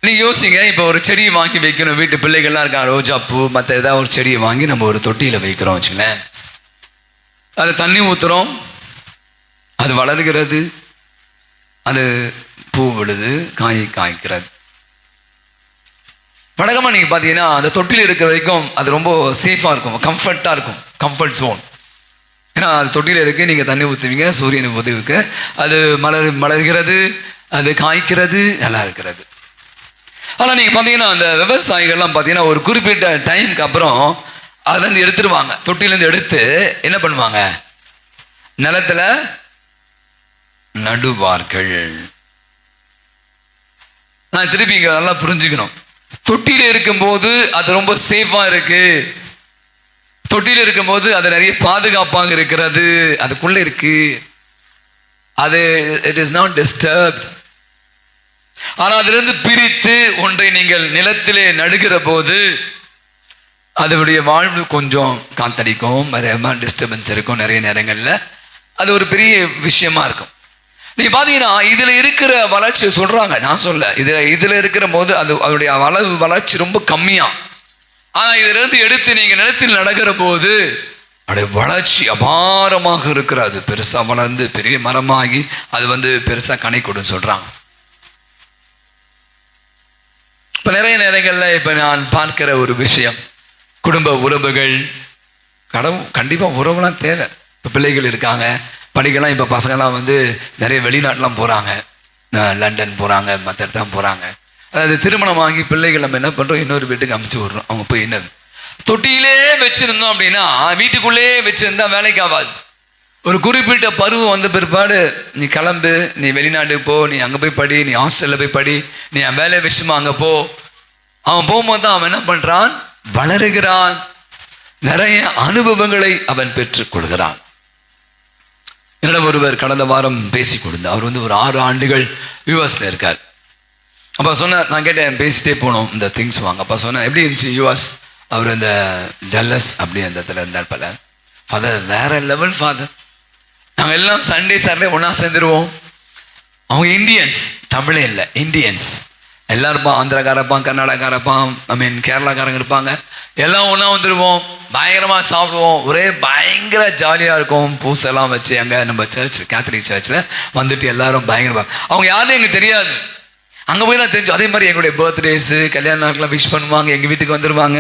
நீங்கள் யோசிங்க, இப்போ ஒரு செடியை வாங்கி வைக்கணும். வீட்டு பிள்ளைகள்லாம் இருக்காங்க, ரோஜா பூ மற்ற ஏதாவது ஒரு செடியை வாங்கி நம்ம ஒரு தொட்டியில் வைக்கிறோம் வச்சுங்களேன். அது தண்ணி ஊற்றுறோம், அது வளர்கிறது, அது பூ விடுது, காய்க்கிறது. வழக்கமாக நீங்கள் பார்த்தீங்கன்னா அந்த தொட்டியில் இருக்கிற வரைக்கும் அது ரொம்ப சேஃபாக இருக்கும், கம்ஃபர்ட்டாக இருக்கும், கம்ஃபர்ட் ஜோன். ஏன்னா அது தொட்டியில் இருக்குது, நீங்கள் தண்ணி ஊற்றுவீங்க, சூரியன் உதவிக்கு அது மலர்கிறது, அது காய்க்கிறது, நல்லா இருக்கிறது. ஆனால் நீங்கள் பார்த்தீங்கன்னா அந்த விவசாயிகள்லாம் பார்த்தீங்கன்னா ஒரு குறிப்பிட்ட டைமுக்கு அப்புறம் அதுலேருந்து எடுத்துருவாங்க. தொட்டிலேருந்து எடுத்து என்ன பண்ணுவாங்க? நிலத்தில் நடுவார்கள். நான் திருப்பி இங்கே நல்லா புரிஞ்சுக்கணும். தொட்டியில் இருக்கும்போது அது ரொம்ப சேஃபாக இருக்கு. தொட்டியில் இருக்கும்போது அது நிறைய பாதுகாப்பாக இருக்கிறது, அதுக்குள்ளே இருக்கு, அது இட் இஸ் நாட் டிஸ்டர்ப்ட். ஆனால் அதிலிருந்து பிரித்து ஒன்றை நீங்கள் நிலத்திலே நடுகிற போது அதனுடைய வாழ்வு கொஞ்சம் காத்தடிக்கும், நிறைய டிஸ்டர்பன்ஸ் இருக்கும். நிறைய நேரங்களில் அது ஒரு பெரிய விஷயமா இருக்கும். நீங்க பார்த்தீங்கன்னா இதில் இருக்கிற வளர்ச்சி சொல்றாங்க, நான் சொல்ல, இதில் இருக்கிற போது அதனுடைய வளர்ச்சி ரொம்ப கம்மியா. ஆனால் இதிலிருந்து எடுத்து நீங்கள் நிலத்தில் நடக்கிற போது அதோடைய வளர்ச்சி அபாரமாக இருக்கிறது. பெருசாக வளர்ந்து பெரிய மரமாகி அது வந்து பெருசாக கனி கொடுன்னு சொல்றாங்க. இப்போ நிறைய நேரங்களில் இப்போ நான் பார்க்கிற ஒரு விஷயம், குடும்ப உறவுகள், கண்டிப்பாக உறவுலாம் தேவை. இப்போ பிள்ளைகள் இருக்காங்க, படிக்கலாம். இப்போ பசங்கள்லாம் வந்து நிறைய வெளிநாட்டுலாம் போகிறாங்க, லண்டன் போகிறாங்க, மற்ற இடத்துல போகிறாங்க. அதாவது திருமணம் ஆகி பிள்ளைகள் நம்ம என்ன பண்ணுறோம், இன்னொரு வீட்டுக்கு அமுச்சு விட்றோம். அவங்க போய் என்ன தொட்டியிலே வச்சுருந்தோம் அப்படின்னா, வீட்டுக்குள்ளே வச்சுருந்தா வேலைக்கு ஆகாது. ஒரு குறிப்பிட்ட பருவம் வந்த பிற்பாடு நீ கிளம்பு, நீ வெளிநாட்டுக்கு போ, நீ அங்கே போய் படி, நீ ஹாஸ்டலில் போய் படி, நீ என் வேலை விஷயமா அங்கே போ. அவன் போகும்போது தான் அவன் என்ன பண்ணுறான், வளருகிறான், நிறைய அனுபவங்களை அவன் பெற்றுக்கொள்கிறான். என்னிடம் ஒருவர் கடந்த வாரம் பேசி கொடுத்தார். அவர் வந்து ஒரு 6 ஆண்டுகள் யூஎஸ்ல இருக்கார். அப்போ சொன்னார், நான் கேட்டேன், பேசிட்டே போனோம் இந்த திங்ஸ் வாங்க. அப்போ சொன்னேன், எப்படி இருந்துச்சு யூஎஸ்? அவர் இந்த டல்லஸ் அப்படி அந்த இடத்துல இருந்தார். பல ஃபாதர் வேற லெவல் ஃபாதர். நாங்கள் எல்லாம் சண்டே சாட்டர்டே ஒன்றா சேர்ந்துருவோம். அவங்க இந்தியன்ஸ், தமிழே இல்லை, இந்தியன்ஸ் எல்லாம் இருப்பான். ஆந்திராக்காரப்பான், கர்நாடகாரப்பான், கேரளாக்காரங்க இருப்பாங்க. எல்லாம் ஒன்றா வந்துடுவோம், பயங்கரமாக சாப்பிடுவோம், ஒரே பயங்கர ஜாலியாக இருக்கும். பூசெல்லாம் வச்சு அங்கே நம்ம சர்ச், கேத்தலிக் சர்ச்சில் வந்துட்டு எல்லாரும் பயங்கரமாக. அவங்க யாருன்னு எங்களுக்கு தெரியாது, அங்கே போய் தான் தெரிஞ்சு. அதே மாதிரி எங்களுடைய பர்த்டேஸு, கல்யாண நாட்கள்லாம் விஷ் பண்ணுவாங்க, எங்கள் வீட்டுக்கு வந்துடுவாங்க.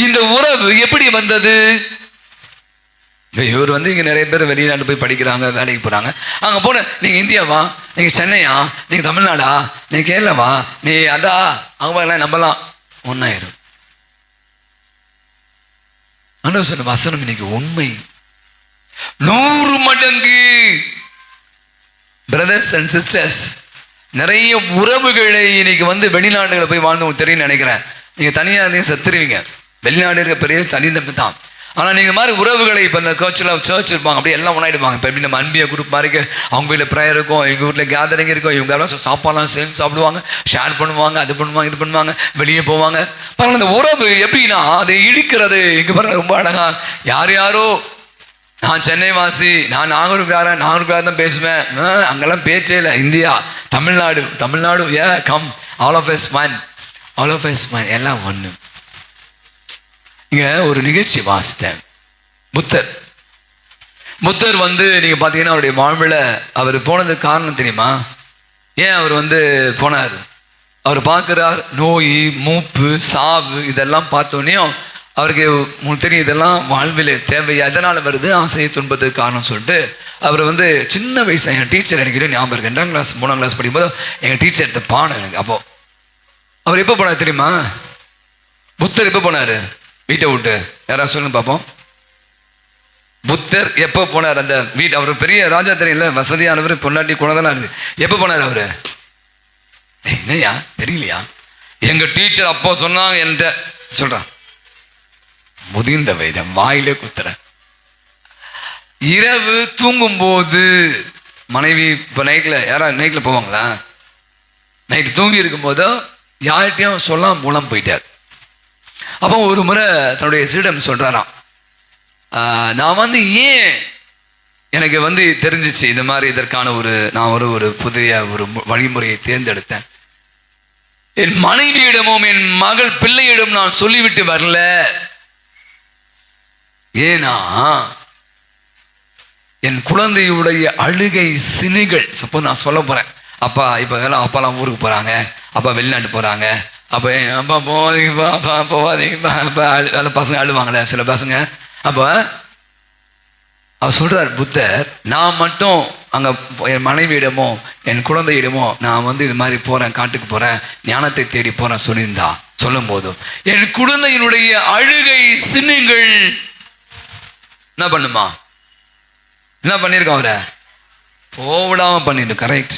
இந்த உறவு எப்படி வந்தது? இவர் வந்து இங்கே நிறைய பேர் வெளிநாட்டு போய் படிக்கிறாங்க, வேலைக்கு போகிறாங்க. அங்கே போன, நீங்கள் இந்தியாவா, நீங்கள் சென்னையா, நீங்கள் தமிழ்நாடா, நீங்கள் கேரளாவா, நீ அதா, அவங்க எல்லாம் நம்பலாம், ஒன்றாயிரும். ஆனால் சொன்ன வசனம் இன்னைக்கு உண்மை. 100 மடங்கு. பிரதர்ஸ் அண்ட் சிஸ்டர்ஸ், நிறைய உறவுகளை இன்னைக்கு வந்து வெளிநாடுகளை போய் வாழ்ந்து உங்களுக்கு தெரியும் நினைக்கிறேன். நீங்கள் தனியாக இருந்தீங்க செத்துருவீங்க. வெளிநாடு இருக்க பெரிய தனி தம்பி தான். ஆனால் நீங்கள் மாதிரி உறவுகளை இப்போ இந்த சர்ச் இருப்பாங்க, அப்படியே எல்லாம் ஒன்றாயிடுவாங்க. இப்போ எப்படி நம்ம அன்பிய குரூப் மாதிரி அவங்க வீட்டில் ப்ரேயர் இருக்கும், எங்கள் வீட்டில் கேதரிங் இருக்கும், இவங்க எல்லாம் சாப்பாடுலாம் சேர்ந்து சாப்பிடுவாங்க, ஷேர் பண்ணுவாங்க, அது பண்ணுவாங்க, இது பண்ணுவாங்க, வெளியே போவாங்க. பாருங்கள், இந்த உறவு எப்படின்னா அதை இழுக்கிறது. இங்கே பாருங்கள், ரொம்ப அழகா. யார் யாரோ, நான் சென்னை வாசி, நான் நாகூர்காரன் தான் பேசுவேன். அங்கெல்லாம் பேச்சே இல்லை. India, Tamil Nadu come, all of us one, all of us one, எல்லாம் ஒன்று. இங்கே ஒரு நிகழ்ச்சி வாசித்தேன். புத்தர் வந்து நீங்கள் பார்த்தீங்கன்னா அவருடைய வாழ்வில் அவர் போனதுக்கு காரணம் தெரியுமா? ஏன் அவர் வந்து போனார்? அவர் பார்க்குறார், நோய், மூப்பு, சாவு, இதெல்லாம் பார்த்தோன்னையும் அவருக்கு உங்களுக்கு தெரியும், இதெல்லாம் வாழ்வில் தேவை, எதனால் வருது, ஆசையை துன்பத்துக்கு காரணம் சொல்லிட்டு அவர் வந்து சின்ன வயசு, எங்கள் டீச்சர் எனக்கு ஞாபகம் இருக்கு, 2ஆம் கிளாஸ் 3ஆம் கிளாஸ் படிக்கும்போது எங்கள் டீச்சர் எடுத்த பாடம் எனக்கு. அப்போது அவர் எப்போ போனார் தெரியுமா? புத்தர் எப்போ போனார் வீட்டை விட்டு? யாராவது சொல்லுங்க பார்ப்போம். புத்தர் எப்போ போனார் அந்த வீட்டு? அவர் பெரிய ராஜா தெரியல, வசதியானவர், பொன்னாட்டி குணதெல்லாம் இருக்குது. எப்போ போனார் அவர்? என்னையா தெரியலையா? எங்கள் டீச்சர் அப்போ சொன்னாங்க என்கிட்ட, சொல்கிறான், முதிர்ந்த வயது வாயிலே குத்துற. இரவு தூங்கும்போது மனைவி, இப்போ நைட்டில் போவாங்களா? நைட்டு தூங்கி இருக்கும்போதோ யார்கிட்டையும் சொல்லாம மூலம் போயிட்டார். அப்போ ஒரு முறை தன்னுடைய சீடம் சொல்கிறாராம், நான் வந்து ஏன் எனக்கு வந்து தெரிஞ்சிச்சு இந்த மாதிரி இதற்கான நான் ஒரு புதிய ஒரு வழிமுறையை தேர்ந்தெடுத்தேன். என் மனைவியிடமும் என் மகள் பிள்ளையிடம் நான் சொல்லிவிட்டு வரல. ஏன்னா என் குழந்தையுடைய அழுகை சினுகள், சப்போ நான் சொல்ல போகிறேன், அப்பா இப்போ எல்லாம் அப்பாலாம் ஊருக்கு போகிறாங்க, அப்பா வெளிநாட்டு போகிறாங்க, அப்போ அப்பா போவாதீங்கப்பா, அப்பா போவாதீங்கப்பா, அப்பா பசங்க அழுவாங்களே சில பசங்க. அப்போ அவர் சொல்கிறார் புத்தர், நான் மட்டும் அங்கே என் மனைவியிடமோ என் குழந்தையிடமோ நான் வந்து இது மாதிரி போகிறேன், காட்டுக்கு போகிறேன், ஞானத்தை தேடி போகிறேன் சொல்லியிருந்தா, சொல்லும் போதும் என் குழந்தையினுடைய அழுகை சின்னுங்கள் என்ன பண்ணுமா? என்ன பண்ணியிருக்கோம்? அவரை போவிடாமல் பண்ணிட்டு. கரெக்ட்,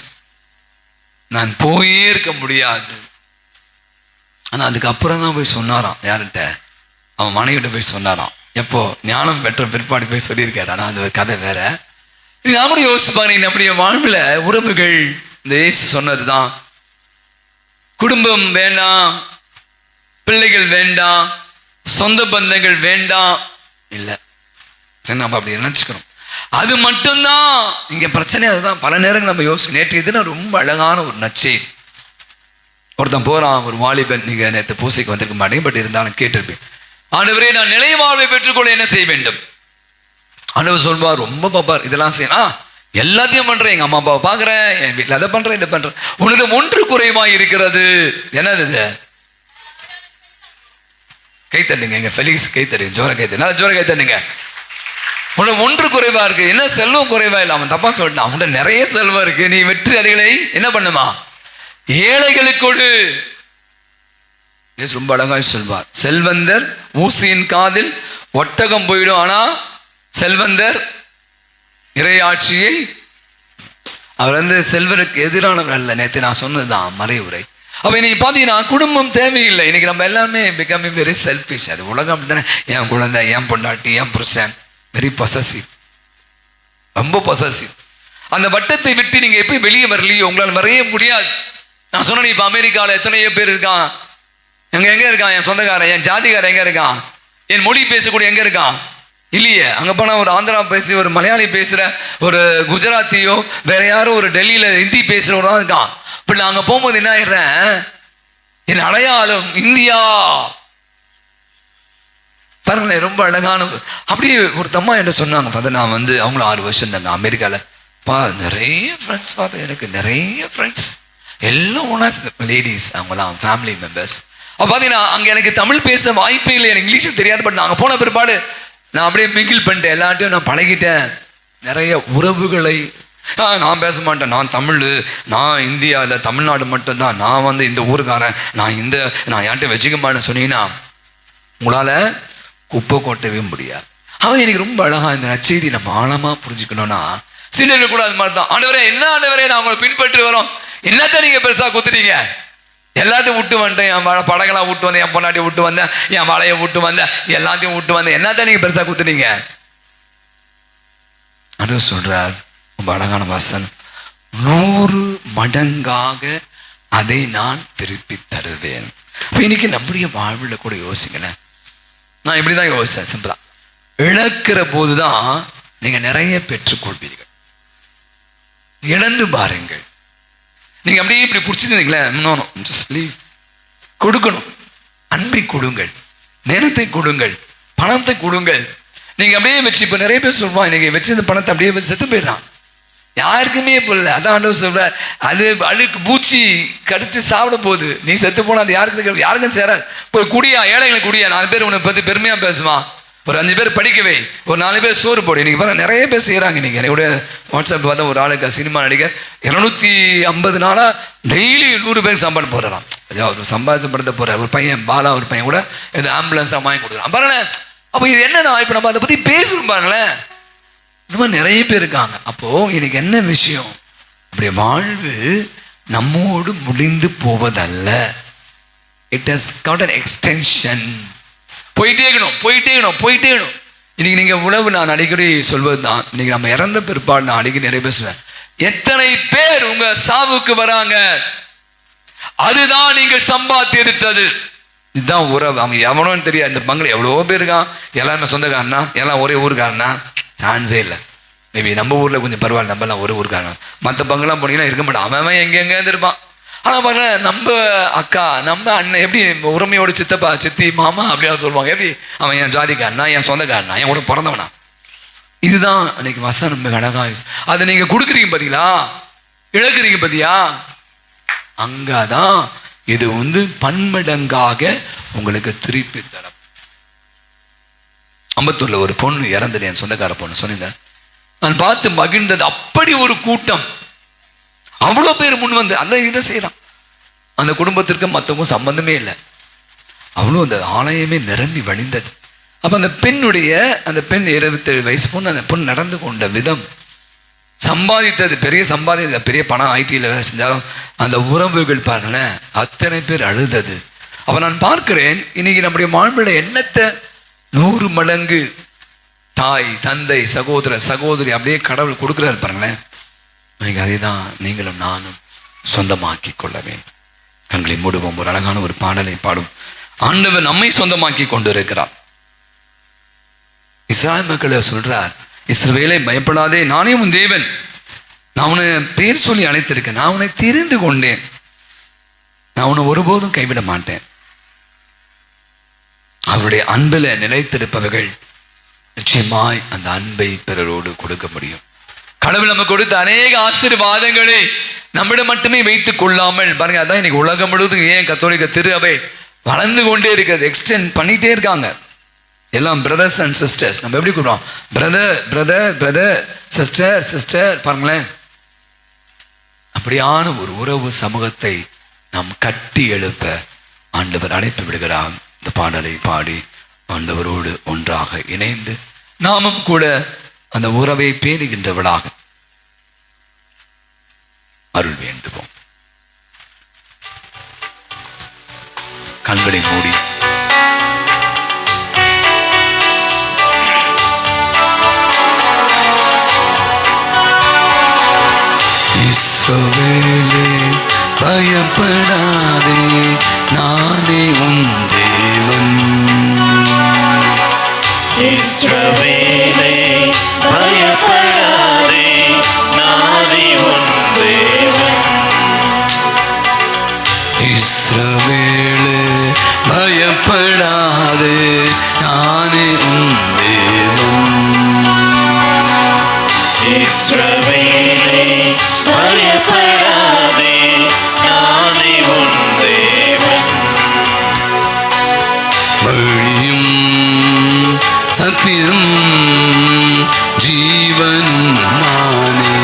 நான் போயே இருக்க முடியாது. ஆனால் அதுக்கப்புறம் தான் போய் சொன்னாராம். யார்கிட்ட? அவன் மனைவிட்ட போய் சொன்னாராம். எப்போ? ஞானம் பெற்ற பிற்பாடு போய் சொல்லியிருக்காரு. ஆனால் அந்த கதை வேற. நான் கூட யோசிப்பாங்க, நம்முடைய வாழ்வில் உறவுகள், இந்த இயேசு சொன்னது தான், குடும்பம் வேண்டாம், பிள்ளைகள் வேண்டாம், சொந்த பந்தங்கள் வேண்டாம் இல்லை, நம்ம அப்படி நினச்சிக்கணும். அது மட்டும்தான் இங்கே பிரச்சனை. அதுதான் பல நேரங்கள் நம்ம நேற்று இதுனா ரொம்ப அழகான ஒரு நச்சை. ஒருத்தன் போகிறான், ஒரு வாலிபன், நீங்கள் நேற்று பூசைக்கு வந்திருக்க மாட்டேங்க, பட் இருந்தாலும் கேட்டிருப்பேன், ஆண்டவரே நான் நிலை வாழ்வை பெற்றுக்கொள்ள என்ன செய்ய வேண்டும்? ஆண்டவர் சொல்வார், ரொம்ப பாப்பார், இதெல்லாம் செய்யணும், எல்லாத்தையும் பண்ணுறேன், எங்கள் அம்மா அப்பாவை பார்க்குறேன், என் வீட்டில் அதை பண்ணுறேன், இதை பண்ணுறேன், உனக்கு ஒன்று குறைவாக இருக்கிறது. என்னது இது? கை தட்டுங்க, எங்கள் ஃபெலிக்ஸ் கை தட்டுங்க, ஜோர கை தட்டுங்க, ஜோர கை தட்டுங்க. உன்னோட ஒன்று குறைவா இருக்கு, என்ன செல்வம் குறைவா இல்லை. அவன் தப்பா சொல்லிட்டான், அவன்கிட்ட நிறைய செல்வம் இருக்கு. நீ வெற்றி அடைகளை என்ன பண்ணுமா, ஏழைகளுக்கு கொடு. ரொம்ப அழகாய் சொல்வார், செல்வந்தர் ஊசியின் காதில் ஒட்டகம் போயிடும், ஆனா செல்வந்தர் இறையாட்சியை. அவர் வந்து செல்வருக்கு எதிரானவர் அல்ல. நேற்று நான் சொன்னதுதான் மறைவுரை. அப்ப இன்னைக்கு பாத்தீங்கன்னா குடும்பம் தேவையில்லை. இன்னைக்கு நம்ம எல்லாமே பிகமிங் வெரி செல்ஃபிஷ். அது உலகம் அப்படித்தானே. என் குழந்தை, என் பொண்டாட்டி, என் புருஷன், வெரி பொசசிவ், ரொம்ப பொசசிவ். அந்த வட்டத்தை விட்டு நீங்க எப்பயும் வெளியே வரலையோ உங்களால் வரைய முடியாது. நான் சொன்னேன், இப்ப அமெரிக்காவில் எத்தனையோ பேர் இருக்கான். எங்க இருக்கான் என் சொந்தக்காரன், என் ஜாதிக்காரன் எங்க இருக்கான், என் மொழி பேசக்கூடிய எங்க இருக்கான், இல்லையே. அங்க போனா ஒரு ஆந்திரா பேசி, ஒரு மலையாளி பேசுற, ஒரு குஜராத்தியோ வேற யாரோ ஒரு டெல்லியில ஹிந்தி பேசுறவங்க தான் இருக்கான். பட் நான் அங்க போகும்போது என்ன ஆயிடுறேன், என் அடையாளம் இந்தியா. பாருங்களேன், ரொம்ப அழகான. அப்படியே ஒரு தம்மா என்ன சொன்னாங்க, பார்த்தா நான் வந்து அவங்களும் 6 வருஷம் தாங்க அமெரிக்காவில். நிறைய ஃப்ரெண்ட்ஸ் பார்த்தேன், எனக்கு நிறைய ஃப்ரெண்ட்ஸ் எல்லாம் ஒன்றா லேடிஸ், அவங்களாம் ஃபேமிலி மெம்பர்ஸ். அப்போ பார்த்தீங்கன்னா அங்கே எனக்கு தமிழ் பேச வாய்ப்பே இல்லை, எனக்கு இங்கிலீஷும் தெரியாது. பட் நாங்கள் போன பிற்பாடு நான் அப்படியே மிங்கிள் பண்ணிட்டேன், எல்லார்ட்டையும் நான் பழகிட்டேன். நிறைய உறவுகளை நான் பேச மாட்டேன், நான் தமிழ், நான் இந்தியாவில் தமிழ்நாடு மட்டும்தான், நான் வந்து இந்த ஊருக்காரன், நான் யார்கிட்ட வச்சுக்க மாட்டேன்னு சொன்னீங்கன்னா உங்களால் குப்பை கொட்டவே முடியாது. அவன் எனக்கு ரொம்ப அழகா இந்த நற்செய்தி நம்ம ஆழமா புரிஞ்சுக்கணும்னா, சின்னர்கள் கூட அது மாதிரி தான். ஆண்டவரே, என்ன ஆண்டவரே, நான் உங்களை பின்பற்றி வரோம், என்னத்த நீங்க பெருசா குத்துறீங்க, எல்லாத்தையும் விட்டு வந்துட்டேன், என் படங்களாம் விட்டு வந்தேன், என் பொண்டாட்டியை விட்டு வந்தேன், என் மலையை விட்டு வந்தேன், எல்லாத்தையும் விட்டு வந்தேன், என்னத்தான் நீங்க பெருசா குத்துறீங்க. அது சொல்றார், ரொம்ப அழகான வசனம், 100 மடங்காக அதை நான் திருப்பி தருவேன். இன்னைக்கு நம்முடைய வாழ்வில் கூட யோசிங்களேன். நான் இப்படிதான் யோசிச்சேன், சிம்பிளா. இழக்கிற போதுதான் நீங்க நிறைய பெற்றுக்கொள்வீர்கள். இழந்து பாருங்கள். நீங்க அப்படியே இப்படி பிடிச்சிருந்தீங்களே, கொடுக்கணும். அன்பை கொடுங்கள், நேரத்தை கொடுங்கள், பணத்தை கொடுங்கள். நீங்க அப்படியே வச்சு, இப்ப நிறைய பேர் சொல்லுவான், இன்னைக்கு வச்சு இந்த பணத்தை அப்படியே வச்சு செத்து போயிடறான், யாருக்குமே போடல. அதான் ஆண்டவர் சொல்ற, அது அழுக்கு பூச்சி கடிச்சு சாப்பிட போகுது, நீ செத்து போனா அது யாருக்கும் சேராது. போய் குடியா, ஏழைகளை குடியா, 4 பேர் உன்னை பத்தி பெருமையா பேசுவான், ஒரு 5 பேர் படிக்கவே, ஒரு 4 பேர் சோறு போடு. இன்னைக்கு பாருங்க நிறைய பேர் செய்யறாங்க. இன்னைக்கு என்னுடைய வாட்ஸ்அப் பார்த்தா ஒரு ஆளுக்கு சினிமா நடிகர் 250 நாளா டெய்லி 100 பேருக்கு சம்பாடு போடுறான். அவர் சம்பாதிச்சப்படுத்த போற ஒரு பையன் பாலா, ஒரு பையன் கூட இந்த ஆம்புலன்ஸ் வாங்கி கொடுக்குறான். பாருங்களேன், அப்போ இது என்னன்னா, இப்போ நம்ம அதை பத்தி பேசணும் பாருங்களேன். இந்த மாதிரி நிறைய பேர் இருக்காங்க. அப்போ எனக்கு என்ன விஷயம், அப்படி வாழ்வு நம்மோடு முடிந்து போவதல்ல. It has got an extension. போயிட்டே இருக்கணும். இன்னைக்கு நீங்க உணவு, நான் அடிக்கடி சொல்வது தான், இன்னைக்கு நம்ம இறந்த பிற்பாடு நான் அடிக்கடி நிறைய பேசுவேன், எத்தனை பேர் உங்க சாவுக்கு வராங்க, அதுதான் நீங்கள் சம்பாதித்தது. இதுதான் உறவு. அவங்க எவனோன்னு தெரியாது. இந்த பங்களா எவ்வளவோ பேர் இருக்கான், எல்லாருமே சொந்தக்காரனா, எல்லாம் ஒரே ஊருக்காரனா, சான்ஸே இல்லை. மேபி நம்ம ஊர்ல கொஞ்சம் பரவாயில்ல, நம்மலாம் ஒரு ஊருக்காரங்க. மற்ற பங்கெல்லாம் போனீங்கன்னா இருக்க மாட்டான், அவன் எங்கெங்க இருப்பான். ஆனால் பாருங்க, நம்ம அக்கா, நம்ம அண்ணன் எப்படி உரிமையோட சித்தப்பா, சித்தி, மாமா அப்படியா சொல்லுவாங்க. எப்படி அவன் என் ஜாதிக்காரனா, என் சொந்தக்காரனா, என் கூட பிறந்தவனா. இதுதான் அன்னைக்கு வசனம் மிக அழகா. அதை நீங்க கொடுக்குறீங்க பாத்தீங்களா, இழக்கிறீங்க பாத்தியா, அங்கதான் இது வந்து பன்மடங்காக உங்களுக்கு திருப்பி தரும். அம்பத்தூர்ல ஒரு பொண்ணு இறந்தது, என் சொந்தக்கார பொண்ணு சொன்னீங்க, நான் பார்த்து மகிழ்ந்தது. அப்படி ஒரு கூட்டம், அவ்வளோ பேர் முன் வந்து அந்த இதை செய்யறான். அந்த குடும்பத்திற்கு மற்றவங்க சம்பந்தமே இல்லை, அவ்வளோ அந்த ஆலயமே நிரம்பி வழிந்தது. அப்ப அந்த பெண் 27 வயசு பொண்ணு, அந்த பொண்ணு நடந்து கொண்ட விதம், சம்பாதித்தது பெரிய சம்பாதித்தது, பெரிய பணம் ஐடியில் வேலை செஞ்சாலும் அந்த உறவுகள் பாருங்களேன், அத்தனை பேர் அழுதது. அப்ப நான் பார்க்கிறேன், இன்னைக்கு நம்முடைய வாழ்விட எண்ணத்தை 100 மடங்கு தாய், தந்தை, சகோதர, சகோதரி அப்படியே கடவுள் கொடுக்குறாரு பாருங்களேன். அதை தான் நீங்களும் நானும் சொந்தமாக்கி கொள்ளவேன். கண்களை மூடுவோம், ஒரு அழகான ஒரு பாடலை பாடும். ஆண்டவர் நம்மை சொந்தமாக்கி கொண்டு இருக்கிறார். இஸ்ராயல் மக்களை சொல்றார், இஸ்ரவேலே பயப்படாதே, நானே உன் தேவன், நான் உன்னை பேர் சொல்லி அழைத்திருக்கேன், நான் உன்னை தெரிந்து கொண்டேன், நான் உன்னை ஒருபோதும் கைவிட மாட்டேன். அவருடைய அன்பில் நிலைத்திருப்பவர்கள் நிச்சயமாய் அந்த அன்பை பிறரோடு கொடுக்க முடியும். கடவுள் நம்ம கொடுத்த அநேக ஆசீர்வாதங்களை நம்மிடம் மட்டுமே வைத்துக் கொள்ளாமல் பாருங்க, அதான் இன்னைக்கு உலகம் முழுவதும் ஏன் கத்தோலிக்க திரு அவை வளர்ந்து கொண்டே இருக்கிறது, எக்ஸ்டெண்ட் பண்ணிட்டே இருக்காங்க. எல்லாம் பிரதர்ஸ் அண்ட் சிஸ்டர்ஸ். நம்ம எப்படி கூப்பிடுவோம்? Brother brother brother, sister sister. பாருங்களேன், அப்படியான ஒரு உறவு சமூகத்தை நாம் கட்டி எழுப்ப ஆண்டவர் அழைப்பு விடுகிறார். இந்த பாடலை பாடி ஆண்டவரோடு ஒன்றாக இணைந்து நாமும் கூட அந்த உறவை பேணுகின்றவளாக அருள் வேண்டுவோம். கண்களை மூடி இஸ்ரவேலே பயப்படாதே, நானே உன் தேவன். இஸ்ரவேலே பயப்படாதே, நானே உன் தேவன். இஸ்ரவேலே பயப்படாதே, நானே உன் தேவன். இஸ்ரவேலே பயப்படாதே, நானே உன் தேவன். வழியும் சத்தியம் ஜீவனும் நானே.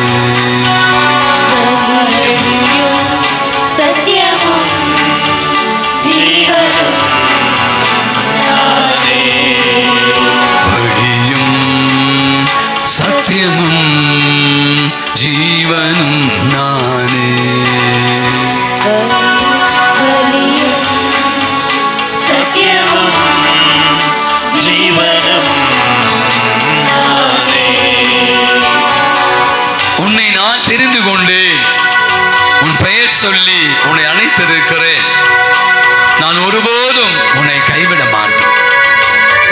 சத்தியமும் ஜீவனும் நானே. வழியும் சத்தியமும் ஜீவனும் நானே. வழியும் சத்தியமும் ஜீவனும் நானே. உன்னை நான் தெரிந்து கொண்டேன், உன் பெயர் சொல்லி உன்னை அழைத்திருக்கிறேன். நான் ஒருபோதும் உன்னை கைவிட மாட்டேன்.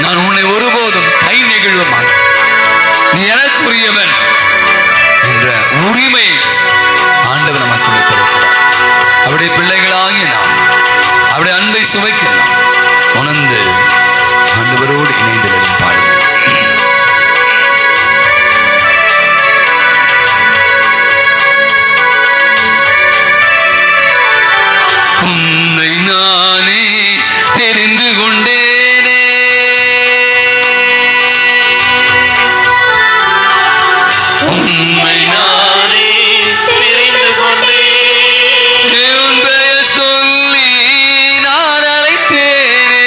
நான் உன்னை ஒருபோதும் கை நெகிழ மாட்டேன். நீ எனக்குரியவன் என்ற உரிமை ஆண்டவர் நமக்கு கொடுத்திருக்கிறார். அவருடைய பிள்ளைகளாகிய நாம் அவருடைய அன்பை சுவைக்கலாம். உணர்ந்து ஆண்டவரோடு இணைந்து பாடுவோம். உன்னை நானே தெரிந்து கொண்டேனே, உம்மை நானே தெரிந்து கொண்டேன். உன் பெயர் சொல்லி நான் அழைத்தேனே.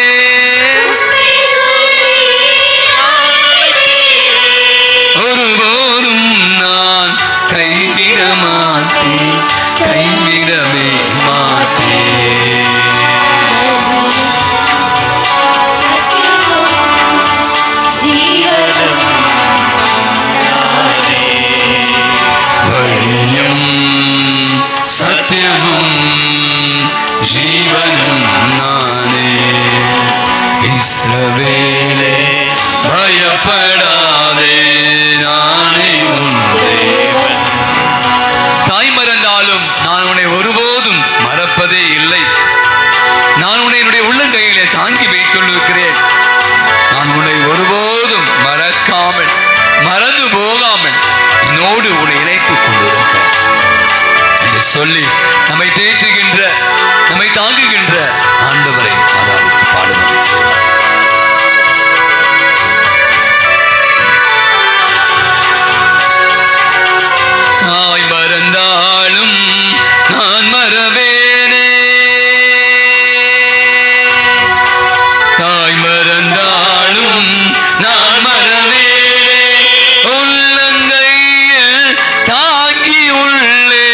ஒருபோதும் நான் கைவிட மாட்டேன், கைவிடவே மாட்டேன். ஜீவனும் வழியும் சத்தியமும் ஜீவனும் நானே. இஸ்ரவேலே பயப்படாதே, நானே உன் தேவன். தாய் மறந்தாலும் நான் உன்னை ஒருபோதும் மறப்பதே இல்லை. நான் உன்னை என்னுடைய உள்ளங்கையிலே தாங்கி வைத்துள்ளிருக்கிறேன். நான் உன்னை ஒருபோதும் மறக்காமல் மறந்து போகாமல் என்னோடு உன்னை இணைத்துக் கொண்டிருக்கிறேன் என்று சொல்லி நம்மை தேற்றுகின்ற, நம்மை தாங்குகின்ற ஆண்டவரை ஆராதித்து பாடுவோம். தாய் மறந்தாலும் நான் மறவேனே, தாய் மறந்தாலும் நான் மறவேனே. உள்ளங்கையில் தாங்கி உள்ளே,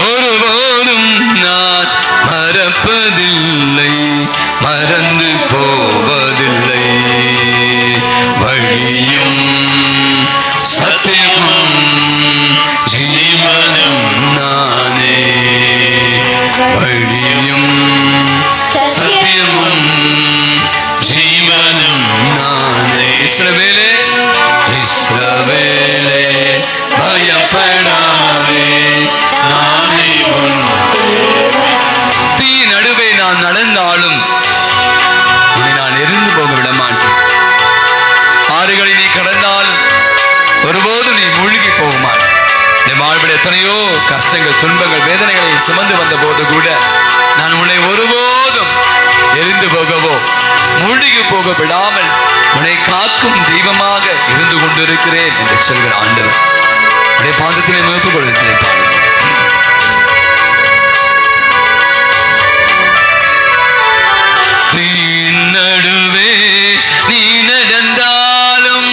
ஒருபோதும் நான் மறப்பதில்லை, மறந்து போவதில்லை. வழியும் சத்தியமும் ஜீவனும் நானே. வழியும் சத்தியமும் ஜீவனும் நானே. இஸ்ரவேலே இஸ்ரவேலே பயப்படாதே, நானே உன் தீ நடுவே நான் நடந்தாலும் உன்னை நான் எரிந்து போக விட மாட்டேன். ஆறுகளை நீ கடந்தால் ஒருபோதும் நீ மூழ்கி போக மாட்டேன். என் வாழ்வில் எத்தனையோ கஷ்டங்கள், துன்பங்கள், வேதனைகளை சுமந்து வந்த போது கூட நான் நான் உன்னை ஒருபோதும் எரிந்து போகவோ மூழ்கி போக விடாமல் உன்னை காக்கும் தெய்வமாக இருந்து கொண்டிருக்கிறேன் என்று சொல்கிற ஆண்டவர் உடைய பாதத்திலே மீட்பு கொடுக்கிறேன். நடுவே நீ நடந்தாலும்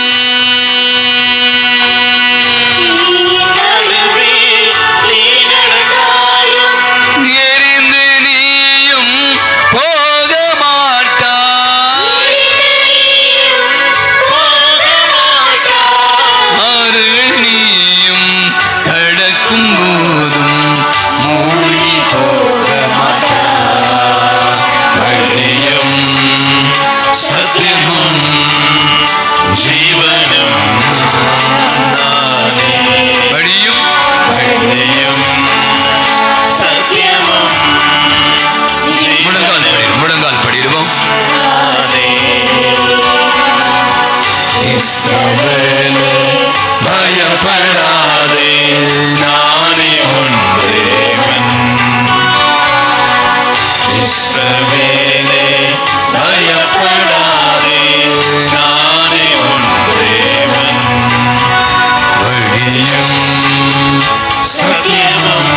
எரிந்து நீயும் போக மாட்டாய். ஆறுகள் நீயும் கடக்கும் போதும் மூழ்கி போக மாட்டாய். வழியும் சத்தியமும் ஜீவனும் நானே. வழியும் வழியும் சத்தியமும் முழங்கால் படிடுவோம். நானே. இஸ்ரவேலே பயப்படாதே, நானே உன் தேவன். இஸ்ரவேலே பயப்படாதே, நானே உன் தேவன். வழியும் சத்தியமும்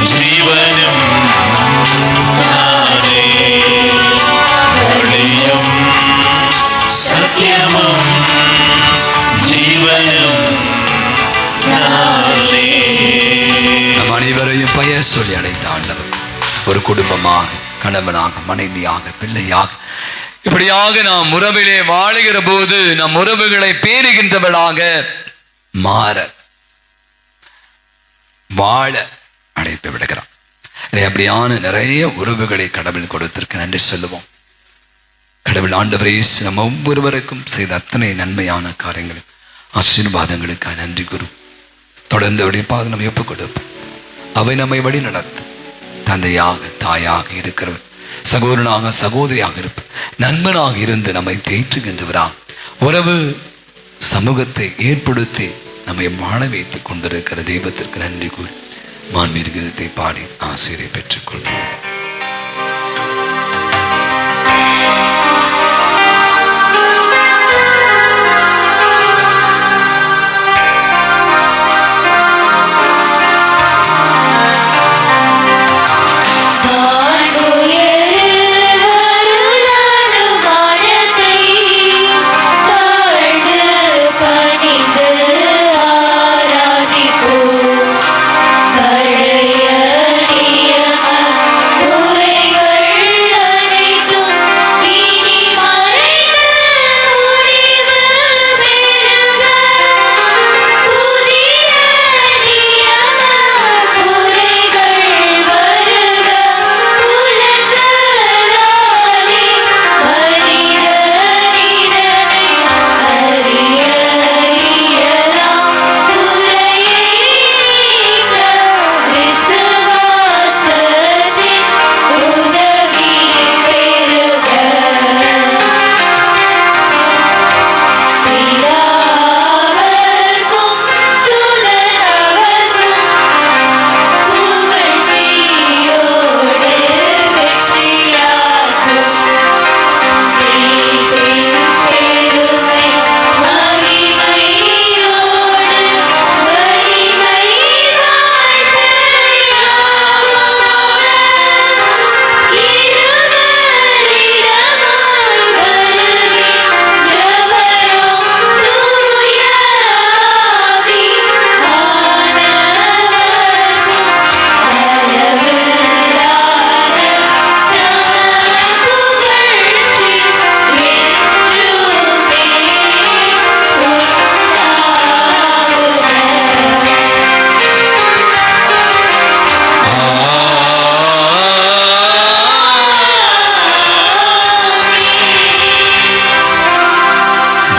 ஜீவனும் நானே. வழியும் சத்தியமும் ஜீவனும் நானே. நம் அனைவரையும் பெயர் சொல்லி அழைத்த ஆண்டவர் ஒரு குடும்பமாக, கணவனாக, மனைவியாக, பிள்ளையாக, இப்படியாக நாம் உறவிலே வாழுகிற போது நம் உறவுகளை பேணுகின்றவளாக மாற வாழ அழைப்பு விடுகிறான். அப்படியான நிறைய உறவுகளை கடவுள் கொடுத்திருக்க நன்றி சொல்லுவோம். கடவுள் ஆண்டவரே நம்ம ஒவ்வொருவருக்கும் செய்த அத்தனை நன்மையான காரியங்கள் ஆசீர்வாதங்களுக்காக நன்றி குரு. தொடர்ந்து அவருடைய பாதம் நம்ம ஒப்புக் கொடுப்போம். அவை நம்மை வழி நடத்து தந்தையாக, தாயாக இருக்கிறவர், சகோதரனாக, சகோதரியாக இருப்ப, நண்பனாக இருந்து நம்மை தேற்றுகின்றவராக, உறவு சமூகத்தை ஏற்படுத்தி நம்மை வாழ வைத்துக் கொண்டிருக்கிற தெய்வத்திற்கு நன்றி கூறி மாண்பீர் கீதத்தை பாடி ஆசிரியை பெற்றுக்கொள்வோம்.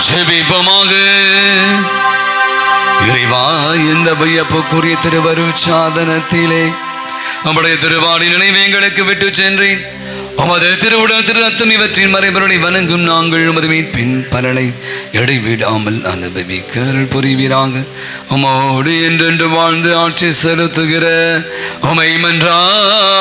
ஜெபிப்போமாக. இறைவா, இந்த வியப்புக்குரிய திருவருட்சாதனத்திலே நம்முடைய திருவாடி நினைவு எங்களுக்கு விட்டு சென்றேன். உமது திருவுடல் திரு ரத்தம் இவற்றின் மறைபொருளை வணங்கும் நாங்கள் உமது மீட்பின் பலனை இடைவிடாமல் அனுபவிக்க அருள் புரிவீராக. உமோடு என்றென்று வாழ்ந்து ஆட்சி செலுத்துகிற உமை மன்றாடுகிறோம்.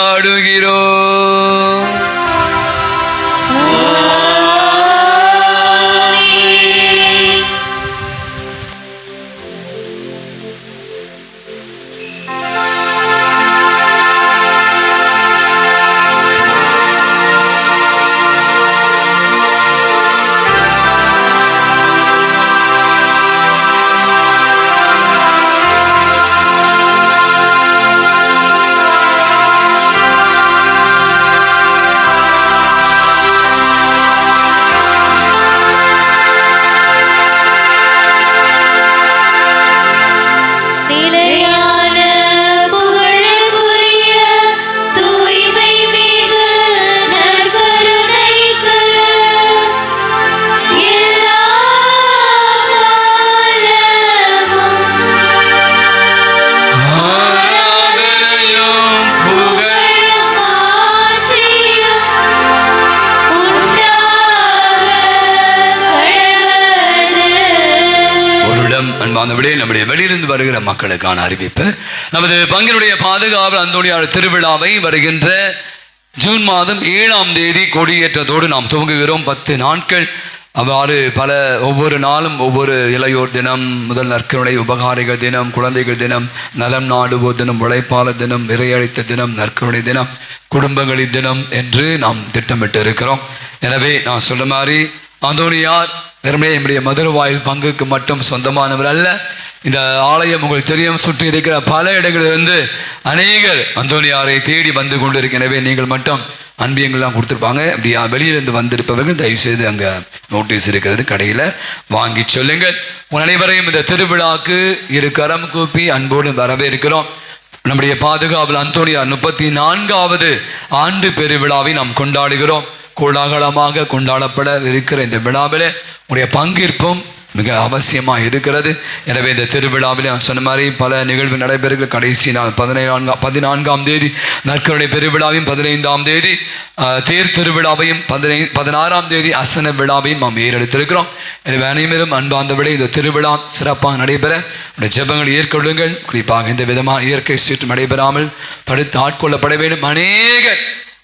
நம்முடைய வெளியிலிருந்து வருகிற மக்களுக்கான அறிவிப்பு. நமது பங்கினுடைய பாதுகாவல் அந்தோணியார் திருவிழாவை வருகின்ற ஜூன் மாதம் 7ஆம் தேதி கொடியேற்றத்தோடு நாம் துவங்குகிறோம். 10 நாட்கள் அவ்வாறு பல ஒவ்வொரு நாளும் ஒவ்வொரு இளையோர் தினம், முதல் நற்கருணை உபகாரிகள் தினம், குழந்தைகள் தினம், நலம் நாடுவோர் தினம், உழைப்பாளர் தினம், இறையழைத்த தினம், நற்கருணை தினம், குடும்பங்களின் தினம் என்று நாம் திட்டமிட்டு இருக்கிறோம். எனவே நான் சொல்ல மாதிரி அந்தோணியார் வெறுமனே என்னுடைய மதுரவாயில் பங்குக்கு மட்டும் சொந்தமானவர் அல்ல. இந்த ஆலயம் உங்களுக்கு தெரியும், சுற்றி இருக்கிற பல இடங்களிலிருந்து அநேகர் அந்தோணியாரை தேடி வந்து கொண்டிருக்க. எனவே நீங்கள் மட்டும் அன்பியங்கள்லாம் கொடுத்துருப்பாங்க. அப்படி வெளியிலிருந்து வந்திருப்பவர்கள் தயவுசெய்து அங்கே நோட்டீஸ் இருக்கிறது, கடையில் வாங்கி சொல்லுங்கள். உங்கள் அனைவரையும் இந்த திருவிழாக்கு இரு கரம் கூப்பி அன்போடு வரவேற்கிறோம். நம்முடைய பாதுகாவல் அந்தோணியார் 34வது ஆண்டு பெருவிழாவை நாம் கொண்டாடுகிறோம். கோலாகலமாக கொண்டாடப்பட இருக்கிற இந்த விழாவில் உடைய பங்கேற்பும் மிக அவசியமாக இருக்கிறது. எனவே இந்த திருவிழாவில் நான் சொன்ன மாதிரி பல நிகழ்வு நடைபெறுகிற கடைசி நாள் 14ஆம் தேதி நற்கருணை பெருவிழாவையும், 15ஆம் தேதி தேர் திருவிழாவையும், 16ஆம் தேதி அசன விழாவையும் நாம் ஏறெடுத்திருக்கிறோம். எனவே அனைவரும் அன்பார்ந்தபடி இந்த திருவிழா சிறப்பாக நடைபெற உடைய ஜெபங்கள் ஏற்கொள்ளுங்கள். குறிப்பாக இந்த விதமான இயற்கை சீற்றம் நடைபெறாமல் தடுத்து ஆட்கொள்ளப்பட வேண்டும். அநேக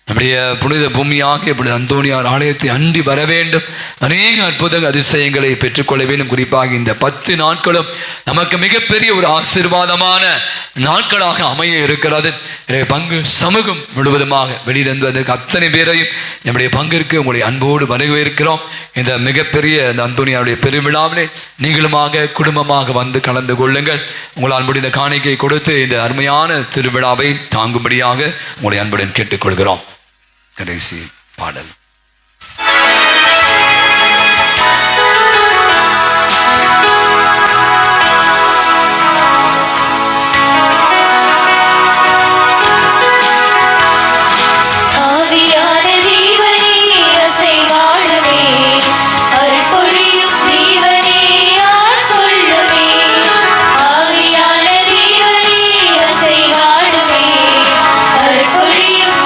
நம்முடைய புனித பூமியாக இப்படி அந்தோணியார் ஆலயத்தை அண்டி வர வேண்டும். அநேக அற்புத அதிசயங்களை பெற்றுக்கொள்ள வேண்டும். குறிப்பாக இந்த 10 நாட்களும் நமக்கு மிகப்பெரிய ஒரு ஆசீர்வாதமான நாட்களாக அமைய இருக்கிறது. எனவே பங்கு சமூகம் முழுவதுமாக வெளியிலிருந்து வந்திருக்க அத்தனை பேரையும் நம்முடைய பங்கிற்கு உங்களை அன்போடு வரவேற்கிறோம். இந்த மிகப்பெரிய இந்த அந்தோணியாருடைய பெருவிழாவிலே நீங்களுமாக குடும்பமாக வந்து கலந்து கொள்ளுங்கள். உங்களால் முடிந்த காணிக்கை கொடுத்து இந்த அருமையான திருவிழாவை தாங்கும்படியாக உங்களை அன்புடன் கேட்டுக்கொள்கிறோம். கடைசி பாடல்.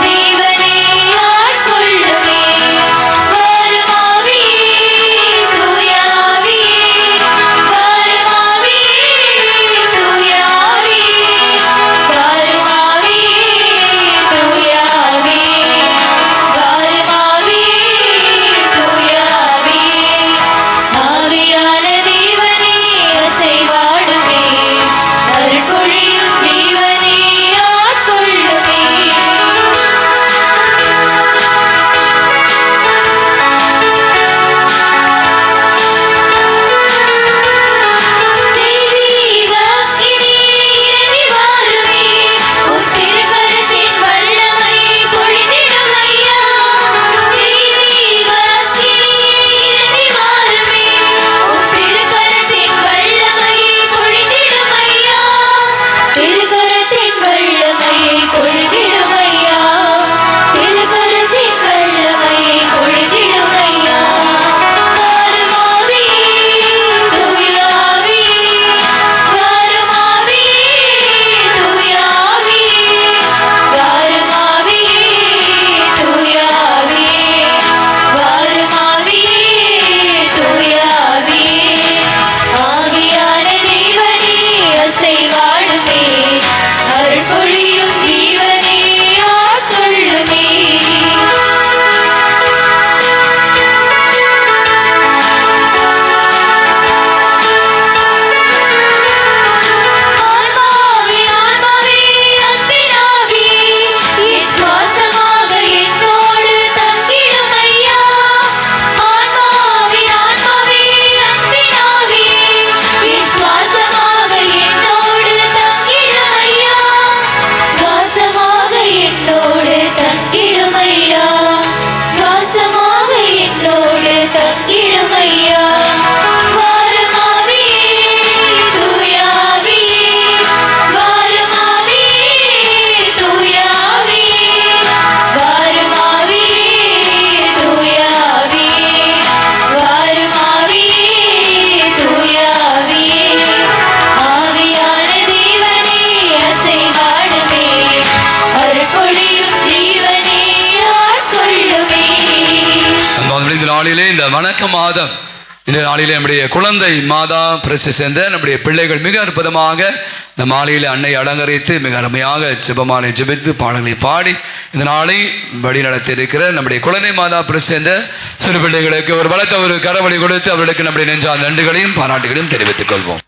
ஜீவனே ஆட்கொள்ளுமே வணக்க மாதம். இந்த நாளிலே நம்முடைய குழந்தை மாதா பிரசி சேர்ந்த நம்முடைய பிள்ளைகள் மிக அற்புதமாக இந்த மாலையில் அன்னை அலங்கரித்து மிக அருமையாக ஜெபமாலை ஜெபித்து பாடல்களை பாடி இந்த நாளை வழி நடத்தி இருக்கிற நம்முடைய குழந்தை மாதா பிரசி சேர்ந்த சிறு பிள்ளைகளுக்கு ஒரு பலத்த ஒரு கரவழி கொடுத்து அவர்களுக்கு நம்முடைய நெஞ்சார்ந்த நன்றிகளையும் பாராட்டுகளையும் தெரிவித்துக் கொள்வோம்.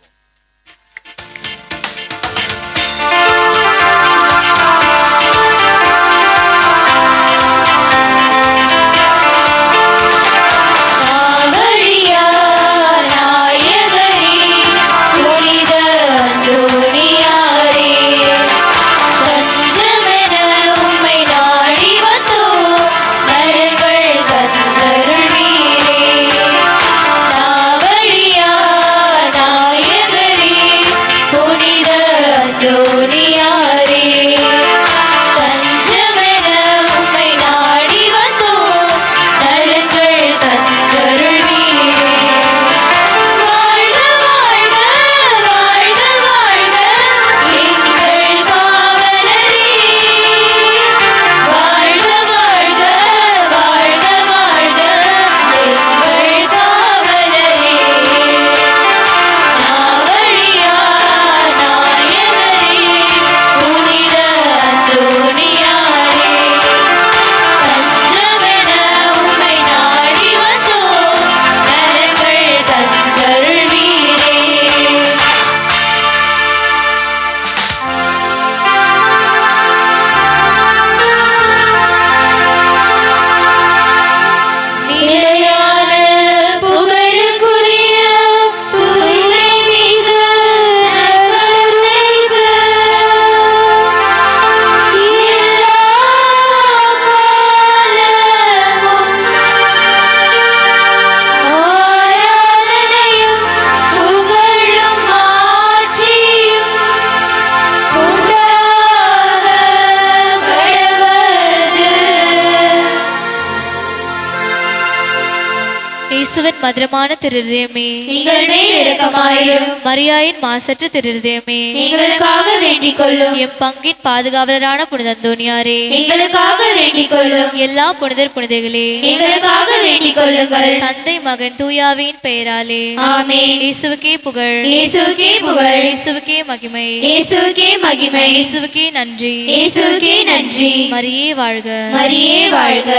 மதுரமான திருதயமே எங்கள் மேல் இரக்கமாயிரும். மரியாயின் மாசற்ற திருதயமே எங்களுக்காக வேண்டிக் கொள்ளும். எம் பங்கின் பாதுகாவலரான புனித அந்தோனியாரே எங்களுக்காக வேண்டிக் கொள்ளும். எல்லா புனிதர் புனிதைகளே எங்களுக்காக வேண்டிக் கொள்ளுங்கள். தந்தை மகன் தூயாவின் பெயராலே ஆமென். இயேசுவுக்கே புகழ், இயேசுவுக்கே புகழ், இயேசுவுக்கே மகிமை, இயேசுவுக்கே மகிமை, இயேசுவுக்கே நன்றி, இயேசுவுக்கே நன்றி. மரியே வாழ்க, மரியே வாழ்க.